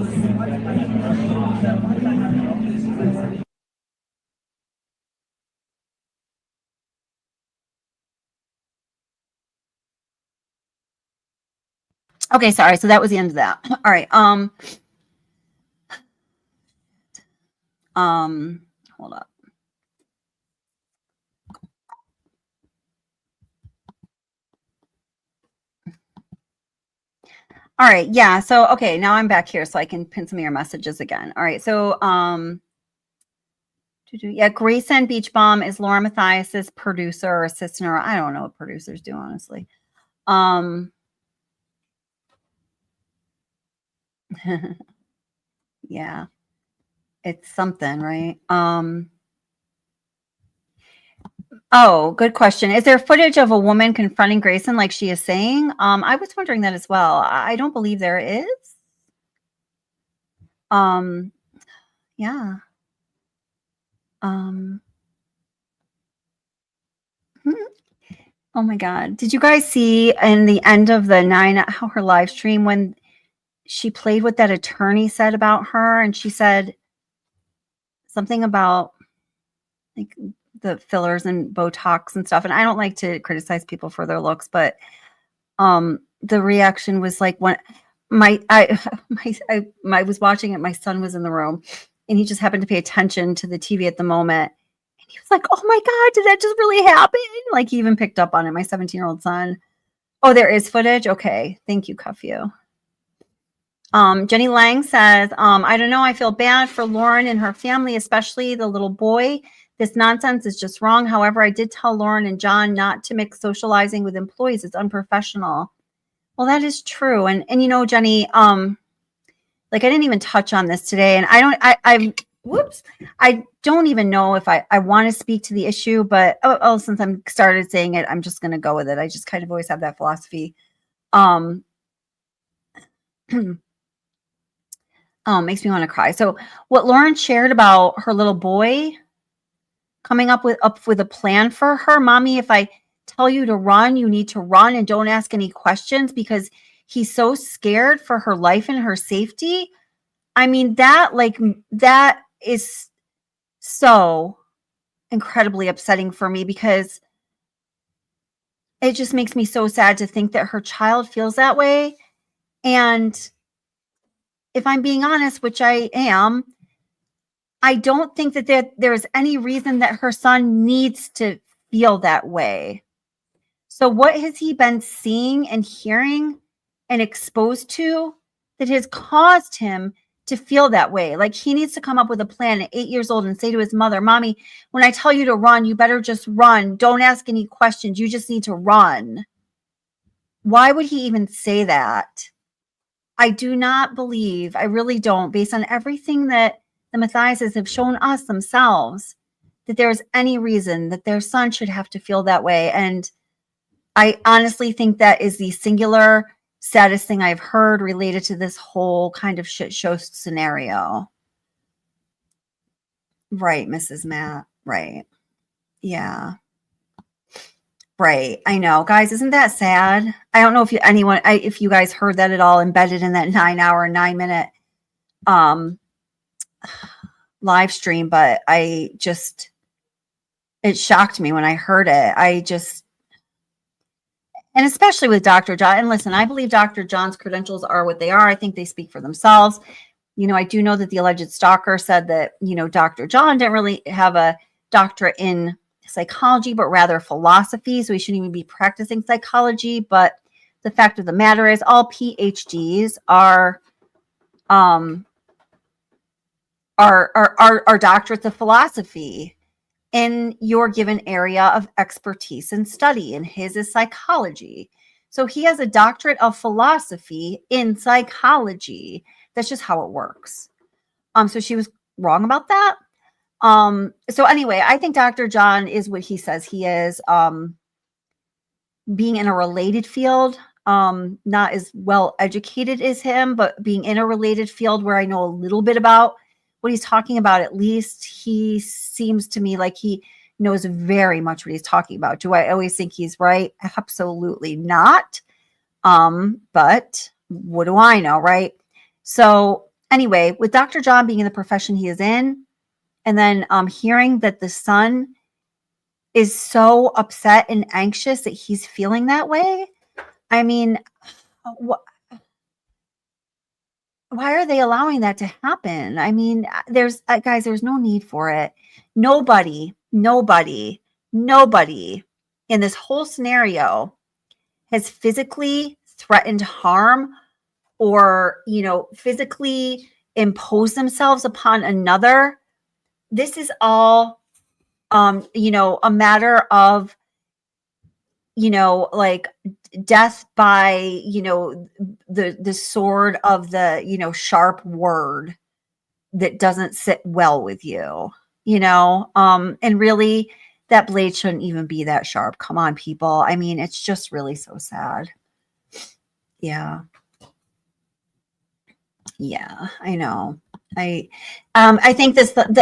Okay, sorry. So that was the end of that. All right. Hold up. All right. Yeah. So, okay. Now I'm back here so I can pin some of your messages again. All right. So, yeah, Grayson Beach Bum is Laura Matthias's producer or assistant, or I don't know what producers do, honestly. Yeah, it's something, right? Oh, good question. Is there footage of a woman confronting Grayson like she is saying? I was wondering that as well. I don't believe there is. Yeah. Hmm. Oh my God. Did you guys see in the end of the 9-hour live stream when she played what that attorney said about her? And she said something about like the fillers and Botox and stuff. And I don't like to criticize people for their looks, but the reaction was like when I was watching it, my son was in the room and he just happened to pay attention to the TV at the moment. And he was like, "Oh my God, did that just really happen?" Like he even picked up on it, my 17-year-old son. Oh, there is footage? Okay. Thank you, Cuffew. Jenny Lang says, I don't know. I feel bad for Lauren and her family, especially the little boy. This nonsense is just wrong. However, I did tell Lauren and John not to mix socializing with employees. It's unprofessional. Well, that is true. And you know, Jenny, like I didn't even touch on this today. And I don't even know if I want to speak to the issue, but since I'm started saying it, I'm just going to go with it. I just kind of always have that philosophy. Oh, makes me want to cry. So what Lauren shared about her little boy coming up with a plan for her, Mommy, if I tell you to run, you need to run and don't ask any questions because he's so scared for her life and her safety. I mean, that is so incredibly upsetting for me because it just makes me so sad to think that her child feels that way. And if I'm being honest, which I am, I don't think that there's any reason that her son needs to feel that way. So what has he been seeing and hearing and exposed to that has caused him to feel that way? Like he needs to come up with a plan at 8 years old and say to his mother, "Mommy, when I tell you to run, you better just run. Don't ask any questions. You just need to run." Why would he even say that? I do not believe, I really don't, based on everything that the Matthiases have shown us themselves, that there's any reason that their son should have to feel that way. And I honestly think that is the singular saddest thing I've heard related to this whole kind of shit show scenario. Right, Mrs. Matt. Right. Yeah. Right. I know. Guys, isn't that sad? I don't know if if you guys heard that at all embedded in that 9-hour, 9-minute live stream, but it shocked me when I heard it. And especially with Dr. John, and listen, I believe Dr. John's credentials are what they are. I think they speak for themselves. You know, I do know that the alleged stalker said that, you know, Dr. John didn't really have a doctorate in psychology, but rather philosophy. So he shouldn't even be practicing psychology. But the fact of the matter is all PhDs are doctorates of philosophy in your given area of expertise and study, and his is psychology. So he has a doctorate of philosophy in psychology. That's just how it works. So she was wrong about that. So anyway, I think Dr. John is what he says he is. Being in a related field, not as well educated as him, but being in a related field where I know a little bit about what he's talking about, at least he seems to me like he knows very much what he's talking about. Do I always think he's right? Absolutely not. But what do I know, right? So anyway, with Dr. John being in the profession he is in, and then hearing that the son is so upset and anxious that he's feeling that way. I mean, why are they allowing that to happen? I mean, there's guys, there's no need for it. Nobody in this whole scenario has physically threatened harm or, physically impose themselves upon another. This is all, a matter of, like death by, the sword of the, sharp word that doesn't sit well with you, and really that blade shouldn't even be that sharp. Come on, people. I mean, it's just really so sad. Yeah. Yeah, I know. I think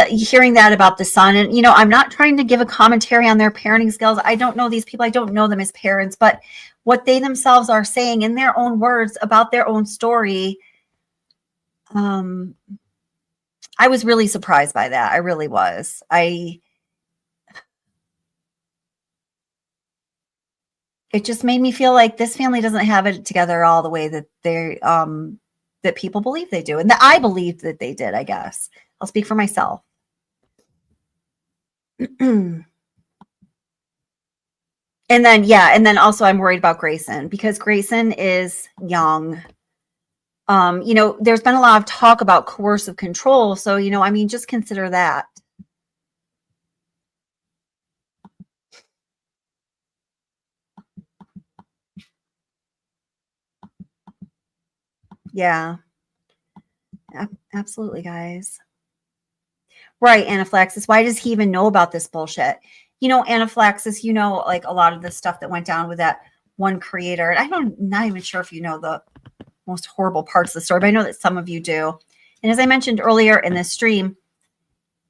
hearing that about the son, and I'm not trying to give a commentary on their parenting skills. I don't know these people. I don't know them as parents, but what they themselves are saying in their own words about their own story, I was really surprised by that. I really was. It just made me feel like this family doesn't have it together all the way that that people believe they do, and that I believed that they did. I guess I'll speak for myself. And then also I'm worried about Grayson because Grayson is young. There's been a lot of talk about coercive control, so I mean, just consider that. Yeah. Absolutely, guys. Right, Anaphylaxis. Why does he even know about this bullshit? Anaphylaxis, like a lot of the stuff that went down with that one creator. And I'm not even sure if you know the most horrible parts of the story, but I know that some of you do. And as I mentioned earlier in this stream,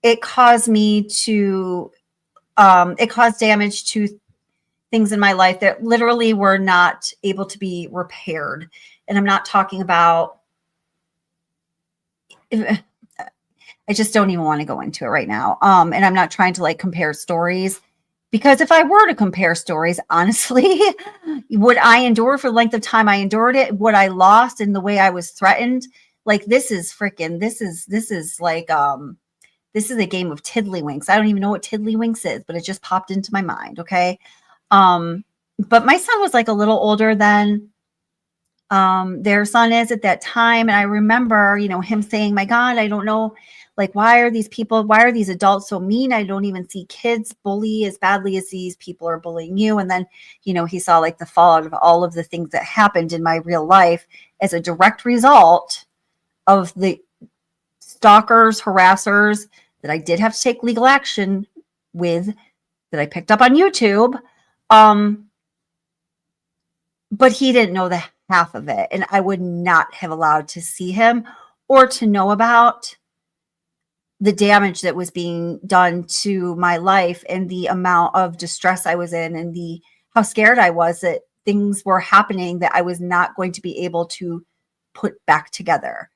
it caused damage to things in my life that literally were not able to be repaired. And I'm not talking about, I just don't even want to go into it right now. And I'm not trying to like compare stories, because if I were to compare stories, honestly, would I endure for the length of time I endured it? What I lost and the way I was threatened? Like, this is like, this is a game of tiddlywinks. I don't even know what tiddlywinks is, but it just popped into my mind. Okay. But my son was like a little older than their son is at that time. And I remember, him saying, my God, I don't know, like, why are these adults so mean? I don't even see kids bully as badly as these people are bullying you. And then, he saw like the fallout of all of the things that happened in my real life as a direct result of the stalkers, harassers that I did have to take legal action with, that I picked up on YouTube. But he didn't know the half of it, and I would not have allowed to see him or to know about the damage that was being done to my life and the amount of distress I was in and how scared I was that things were happening that I was not going to be able to put back together.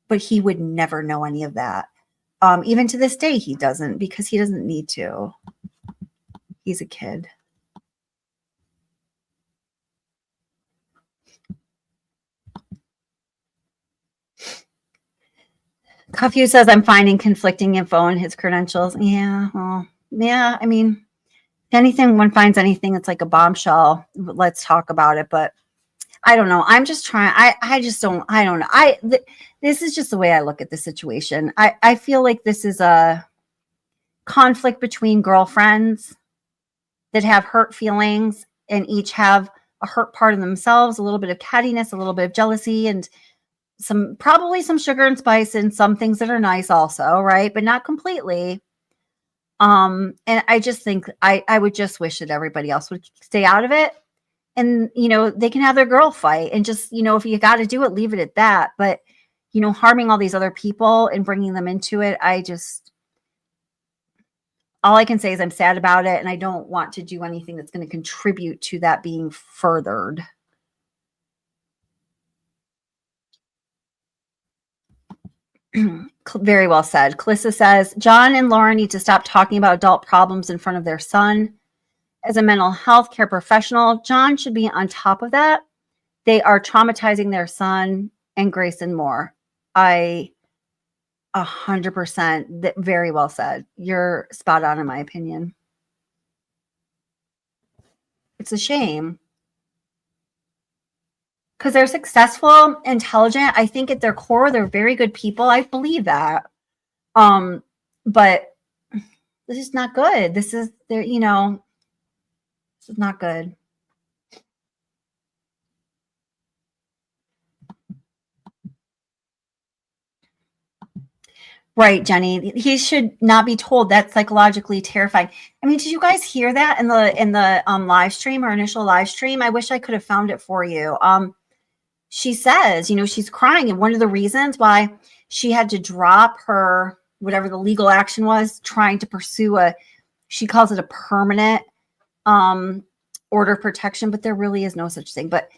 But he would never know any of that. Even to this day, he doesn't, because he doesn't need to. He's a kid. Cuffew says, I'm finding conflicting info in his credentials. Yeah, well, yeah, I mean, if anything, one finds anything that's like a bombshell, let's talk about it. But I don't know. I'm just trying. I don't know. This is just the way I look at the situation. I feel like this is a conflict between girlfriends that have hurt feelings and each have a hurt part of themselves, a little bit of cattiness, a little bit of jealousy, and probably some sugar and spice and some things that are nice also, right? But not completely. And I just think I would just wish that everybody else would stay out of it. And, they can have their girl fight and just, if you got to do it, leave it at that. But, harming all these other people and bringing them into it, all I can say is I'm sad about it. And I don't want to do anything that's going to contribute to that being furthered. Very well said. Calissa says, John and Laura need to stop talking about adult problems in front of their son. As a mental health care professional, John should be on top of that. They are traumatizing their son and Grayson more. 100%. Very well said. You're spot on in my opinion. It's a shame. because they're successful, intelligent. I think at their core, they're very good people. I believe that. But this is not good. This is this is not good. Right, Jenny. He should not be told. That's psychologically terrifying. I mean, did you guys hear that in the live stream or initial live stream? I wish I could have found it for you. She says, she's crying, and one of the reasons why she had to drop her whatever the legal action was, trying to pursue she calls it a permanent order of protection, but there really is no such thing. But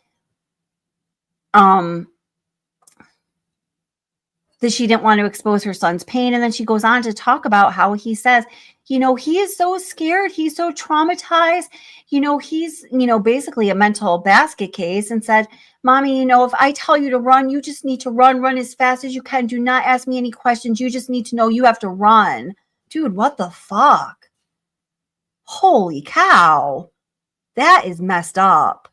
that she didn't want to expose her son's pain. And then she goes on to talk about how he says, he is so scared. He's so traumatized. He's, basically a mental basket case, and said, Mommy, if I tell you to run, you just need to run as fast as you can. Do not ask me any questions. You just need to know you have to run. Dude, what the fuck? Holy cow. That is messed up.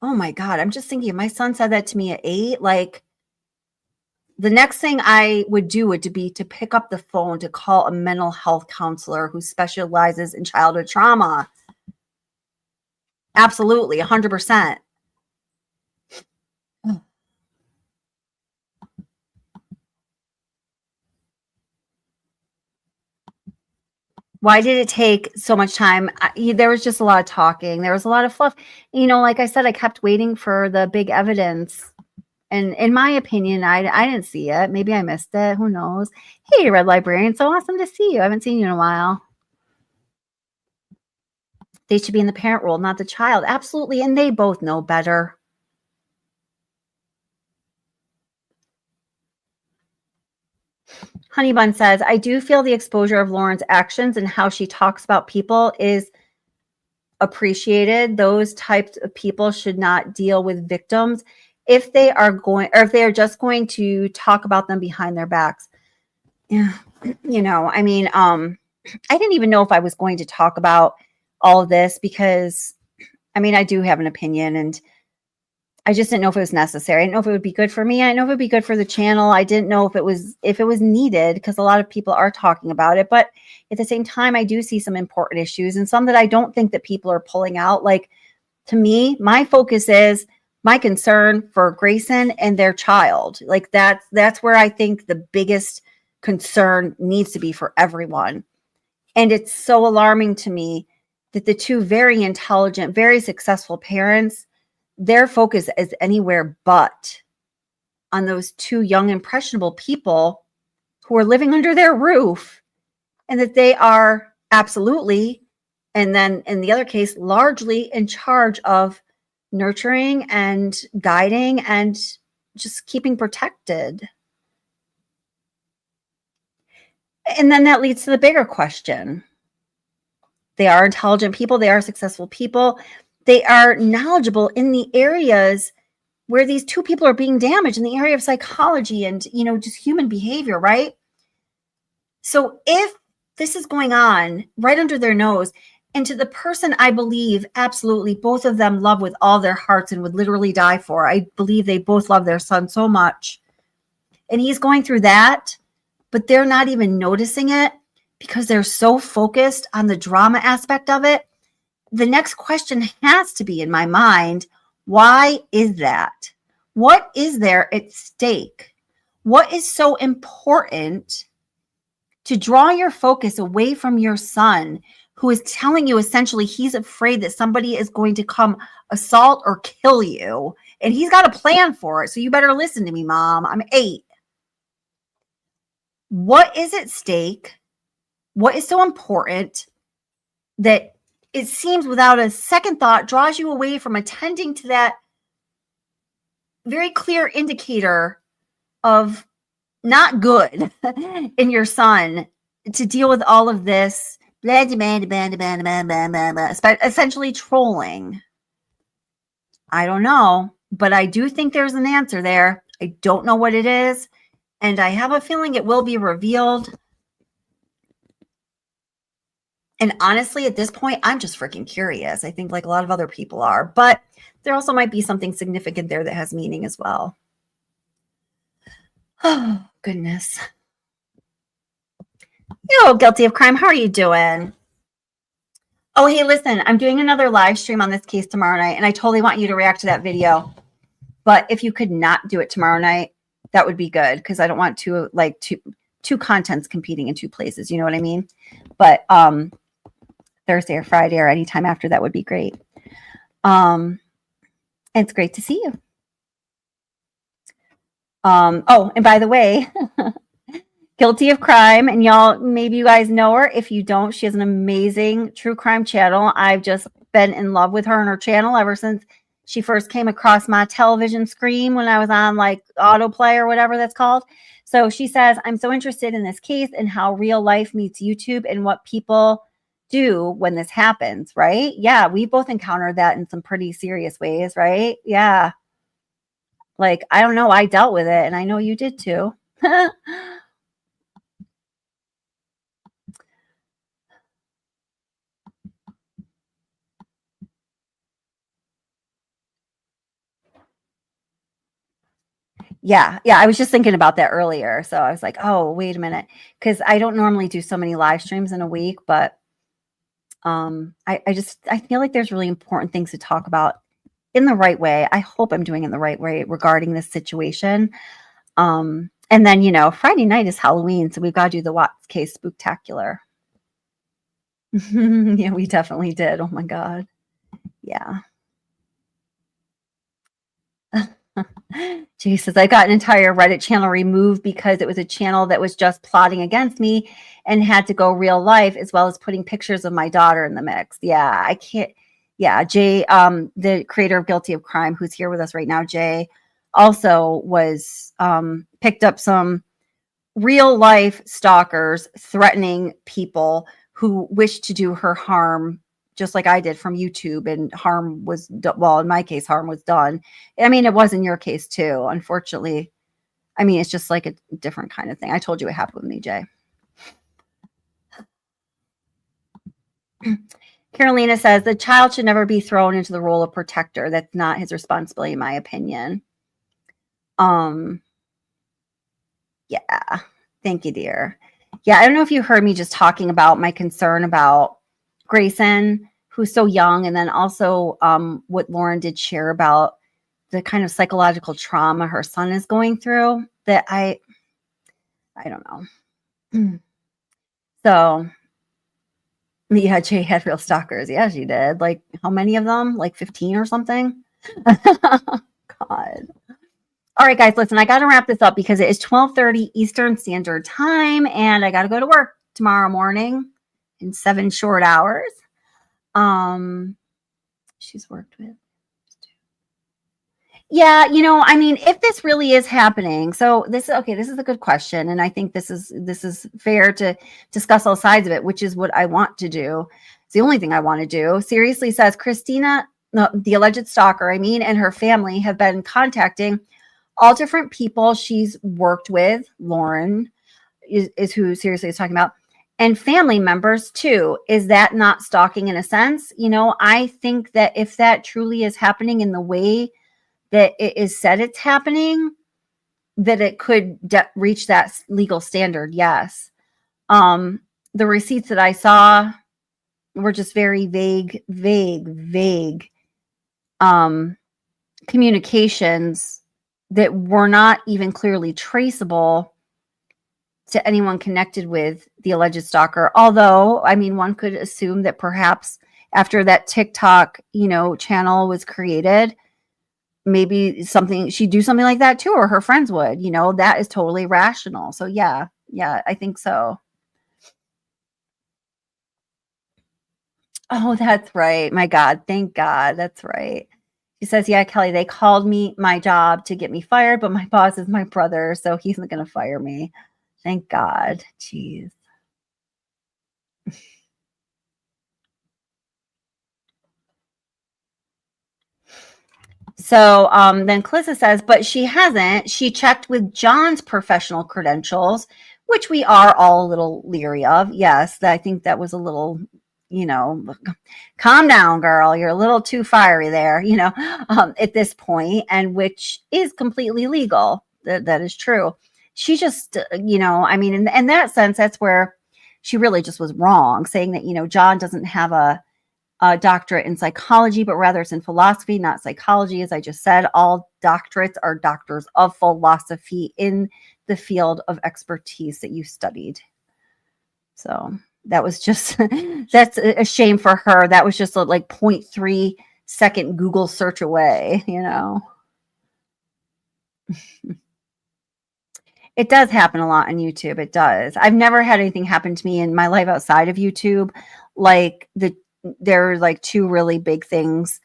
Oh my God. I'm just thinking, if my son said that to me at 8, like, the next thing I would do would be to pick up the phone to call a mental health counselor who specializes in childhood trauma. Absolutely, 100%. Why did it take so much time? There was just a lot of talking. There was a lot of fluff. Like I said, I kept waiting for the big evidence. And in my opinion, I didn't see it. Maybe I missed it. Who knows? Hey, Red Librarian. So awesome to see you. I haven't seen you in a while. They should be in the parent role, not the child. Absolutely. And they both know better. Honeybun says, I do feel the exposure of Lauren's actions and how she talks about people is appreciated. Those types of people should not deal with victims if they are just going to talk about them behind their backs. Yeah. I didn't even know if I was going to talk about all of this because, I do have an opinion, and I just didn't know if it was necessary. I didn't know if it would be good for me. I didn't know if it would be good for the channel. I didn't know if it was needed, because a lot of people are talking about it. But at the same time, I do see some important issues and some that I don't think that people are pulling out. Like, to me, my focus is my concern for Grayson and their child. Like, that's where I think the biggest concern needs to be for everyone. And it's so alarming to me that the two very intelligent, very successful parents, their focus is anywhere but on those two young, impressionable people who are living under their roof, and that they are absolutely, and then in the other case, largely in charge of nurturing and guiding and just keeping protected. And then that leads to the bigger question. They are intelligent people. They are successful people. They are knowledgeable in the areas where these two people are being damaged, in the area of psychology and, just human behavior, right? So if this is going on right under their nose, and to the person I believe absolutely both of them love with all their hearts and would literally die for, I believe they both love their son so much, and he's going through that, but they're not even noticing it because they're so focused on the drama aspect of it. The next question has to be in my mind, why is that? What is there at stake? What is so important to draw your focus away from your son, who is telling you essentially he's afraid that somebody is going to come assault or kill you, and he's got a plan for it. So you better listen to me, Mom. I'm 8. What is at stake? What is so important that it seems without a second thought draws you away from attending to that very clear indicator of not good in your son, to deal with all of this essentially trolling? I don't know, but I do think there's an answer there. I don't know what it is, and I have a feeling it will be revealed. And honestly, at this point, I'm just freaking curious. I think like a lot of other people are, but there also might be something significant there that has meaning as well. Oh, goodness. Yo, Guilty of Crime, how are you doing? Oh, hey, listen, I'm doing another live stream on this case tomorrow night, and I totally want you to react to that video. But if you could not do it tomorrow night, that would be good, because I don't want two contents competing in two places. You know what I mean? But Thursday or Friday or anytime after that would be great. It's great to see you. Oh, and by the way, Guilty of Crime, and y'all, maybe you guys know her. If you don't, she has an amazing true crime channel. I've just been in love with her and her channel ever since she first came across my television screen when I was on like autoplay or whatever that's called. So she says, I'm so interested in this case and how real life meets YouTube and what people do when this happens, right? Yeah, we both encountered that in some pretty serious ways, right? Yeah. Like, I don't know, I dealt with it, and I know you did too. Yeah, I was just thinking about that earlier. So I was like, oh, wait a minute. Because I don't normally do so many live streams in a week, but I feel like there's really important things to talk about in the right way. I hope I'm doing it in the right way regarding this situation. And then, Friday night is Halloween, so we've got to do the Watts case spooktacular. Yeah, we definitely did. Oh my God. Yeah. Jay says, I got an entire Reddit channel removed because it was a channel that was just plotting against me and had to go real life as well as putting pictures of my daughter in the mix. Yeah, I can't. Yeah, Jay, the creator of Guilty of Crime, who's here with us right now, Jay, also was picked up some real life stalkers threatening people who wish to do her harm, just like I did from YouTube, and harm was well, in my case, harm was done. I mean, it was in your case too, unfortunately. I mean, it's just like a different kind of thing. I told you what happened with me, Jay. Carolina says the child should never be thrown into the role of protector. That's not his responsibility, in my opinion. Yeah. Thank you, dear. Yeah, I don't know if you heard me just talking about my concern about Grayson, who's so young, and then also what Lauren did share about the kind of psychological trauma her son is going through, that I don't know. So yeah, Jay had real stalkers. Yeah, she did. Like, how many of them? Like 15 or something? God. All right, guys, listen, I got to wrap this up because it is 12:30 Eastern Standard Time, and I got to go to work tomorrow morning in 7 short hours. She's worked with. Yeah, I mean, if this really is happening, so this is a good question, and I think this is fair to discuss all sides of it, which is what I want to do. It's the only thing I want to do. Seriously, says Christina, no, the alleged stalker, and her family have been contacting all different people she's worked with. Lauren is who seriously is talking about, and family members too. Is that not stalking in a sense? I think that if that truly is happening in the way that it is said it's happening, that it could reach that legal standard. Yes. The receipts that I saw were just very vague communications that were not even clearly traceable to anyone connected with the alleged stalker. Although, one could assume that perhaps after that TikTok, channel was created, maybe she'd do something like that too, or her friends would, that is totally rational. So yeah, I think so. Oh, that's right. My God. Thank God. That's right. She says, yeah, Kelly, they called me my job to get me fired, but my boss is my brother, so he's not going to fire me. Thank God. Jeez. So then Calissa says, but she hasn't. She checked with John's professional credentials, which we are all a little leery of. Yes, I think that was a little calm down, girl. You're a little too fiery there, at this point, and which is completely legal. That is true. She just, I mean, in that sense, that's where she really just was wrong, saying that, John doesn't have a doctorate in psychology, but rather it's in philosophy, not psychology. As I just said, all doctorates are doctors of philosophy in the field of expertise that you studied. So that was just, that's a shame for her. That was just a 0.3 second Google search away, It does happen a lot on YouTube. It does. I've never had anything happen to me in my life outside of YouTube. There are two really big things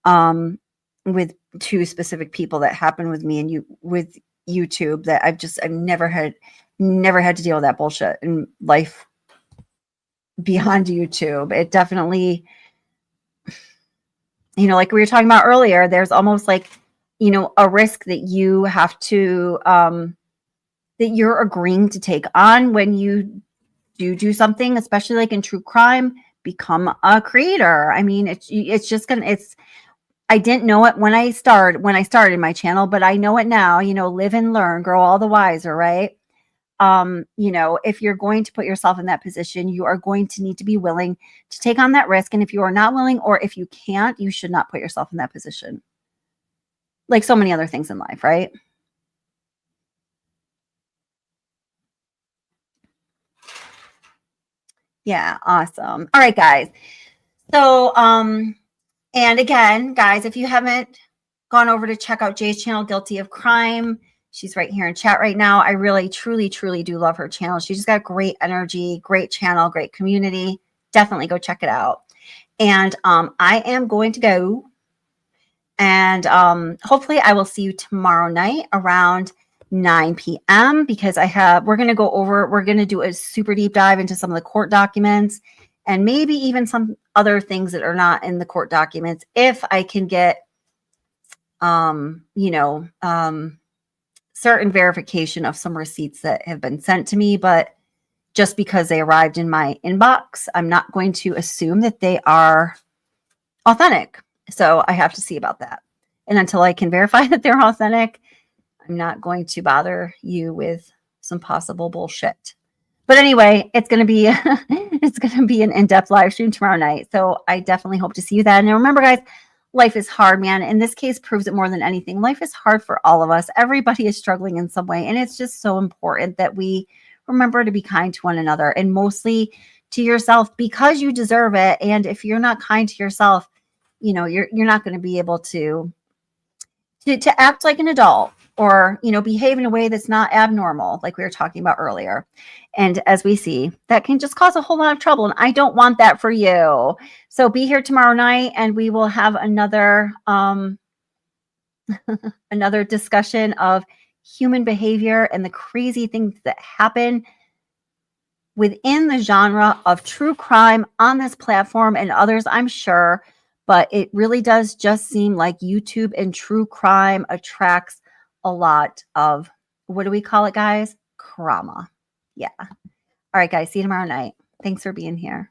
with two specific people that happened with me and with YouTube that I've never had to deal with that bullshit in life beyond YouTube. It definitely, like we were talking about earlier, there's almost a risk that you have to that you're agreeing to take on when you do something, especially in true crime. Become a creator. I mean, I didn't know it when I started my channel, but I know it now. Live and learn, grow all the wiser, right? If you're going to put yourself in that position, you are going to need to be willing to take on that risk. And if you are not willing, or if you can't, you should not put yourself in that position. Like so many other things in life, right? Yeah, awesome. All right, guys. So, and again, guys, if you haven't gone over to check out Jay's channel, Guilty of Crime, she's right here in chat right now. I really, truly, truly do love her channel. She's just got great energy, great channel, great community. Definitely go check it out. And I am going to go, and hopefully I will see you tomorrow night around 9 p.m. because we're going to do a super deep dive into some of the court documents and maybe even some other things that are not in the court documents. If I can get, certain verification of some receipts that have been sent to me, but just because they arrived in my inbox, I'm not going to assume that they are authentic. So I have to see about that. And until I can verify that they're authentic, I'm not going to bother you with some possible bullshit. But anyway, it's going to be an in-depth live stream tomorrow night. So I definitely hope to see you then. And remember, guys, life is hard, man. In this case, proves it more than anything. Life is hard for all of us. Everybody is struggling in some way. And it's just so important that we remember to be kind to one another and mostly to yourself because you deserve it. And if you're not kind to yourself, you're not going to be able to act like an adult or, behave in a way that's not abnormal, like we were talking about earlier. And as we see, that can just cause a whole lot of trouble. And I don't want that for you. So be here tomorrow night and we will have another, another discussion of human behavior and the crazy things that happen within the genre of true crime on this platform and others, I'm sure. But it really does just seem like YouTube and true crime attracts a lot of, what do we call it, guys? Krama. Yeah. All right, guys. See you tomorrow night. Thanks for being here.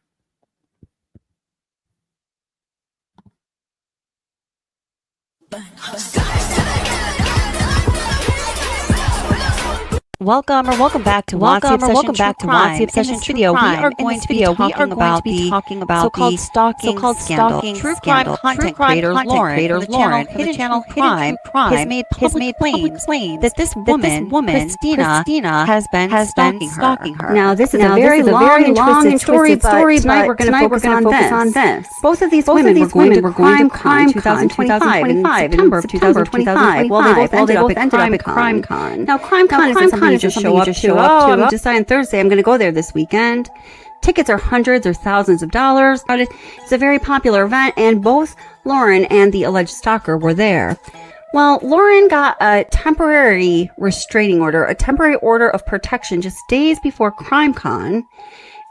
Welcome back to Watsy Obsession True Crime. We are going to be talking about the so-called stalking True Crime content creator Lauren from the channel Crime has made public claims that this woman Christina has been stalking her. Now this is a very long and twisted story, but tonight we're going to focus on this. Both of these women were going to Crime 2025 in September of 2025. Well, they both ended up at Crime Con. Now Crime Con is something you just show up to. I'm deciding Thursday I'm going to go there this weekend. Tickets are hundreds or thousands of dollars. It's a very popular event, and both Lauren and the alleged stalker were there. Well, Lauren got a temporary restraining order, a temporary order of protection just days before CrimeCon.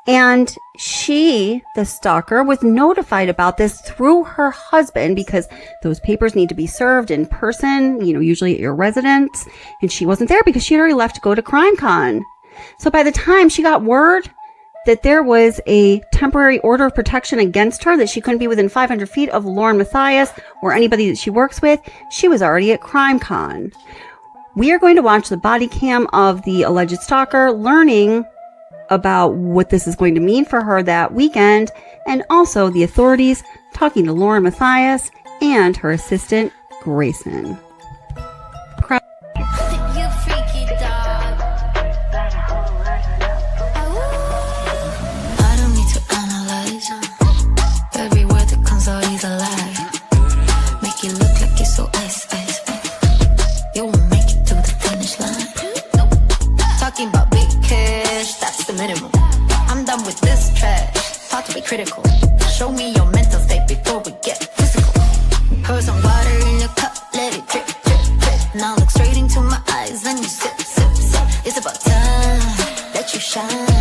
And she, the stalker, was notified about this through her husband because those papers need to be served in person, usually at your residence. And she wasn't there because she had already left to go to CrimeCon. So by the time she got word that there was a temporary order of protection against her, that she couldn't be within 500 feet of Lauren Matthias or anybody that she works with, she was already at CrimeCon. We are going to watch the body cam of the alleged stalker, learning about what this is going to mean for her that weekend, and also the authorities talking to Lauren Matthias and her assistant, Grayson. You freaky dog. I don't need to analyze every word that comes out is a lie. Make you look like you're so ice. You won't make it to the finish line. Talking about big cash, that's the minimum. I'm done with this trash. Thought to be critical. Show me your mental state before we get physical. Pour some water in your cup, let it drip, drip, drip. Now look straight into my eyes, then you sip, sip, sip. It's about time that you shine.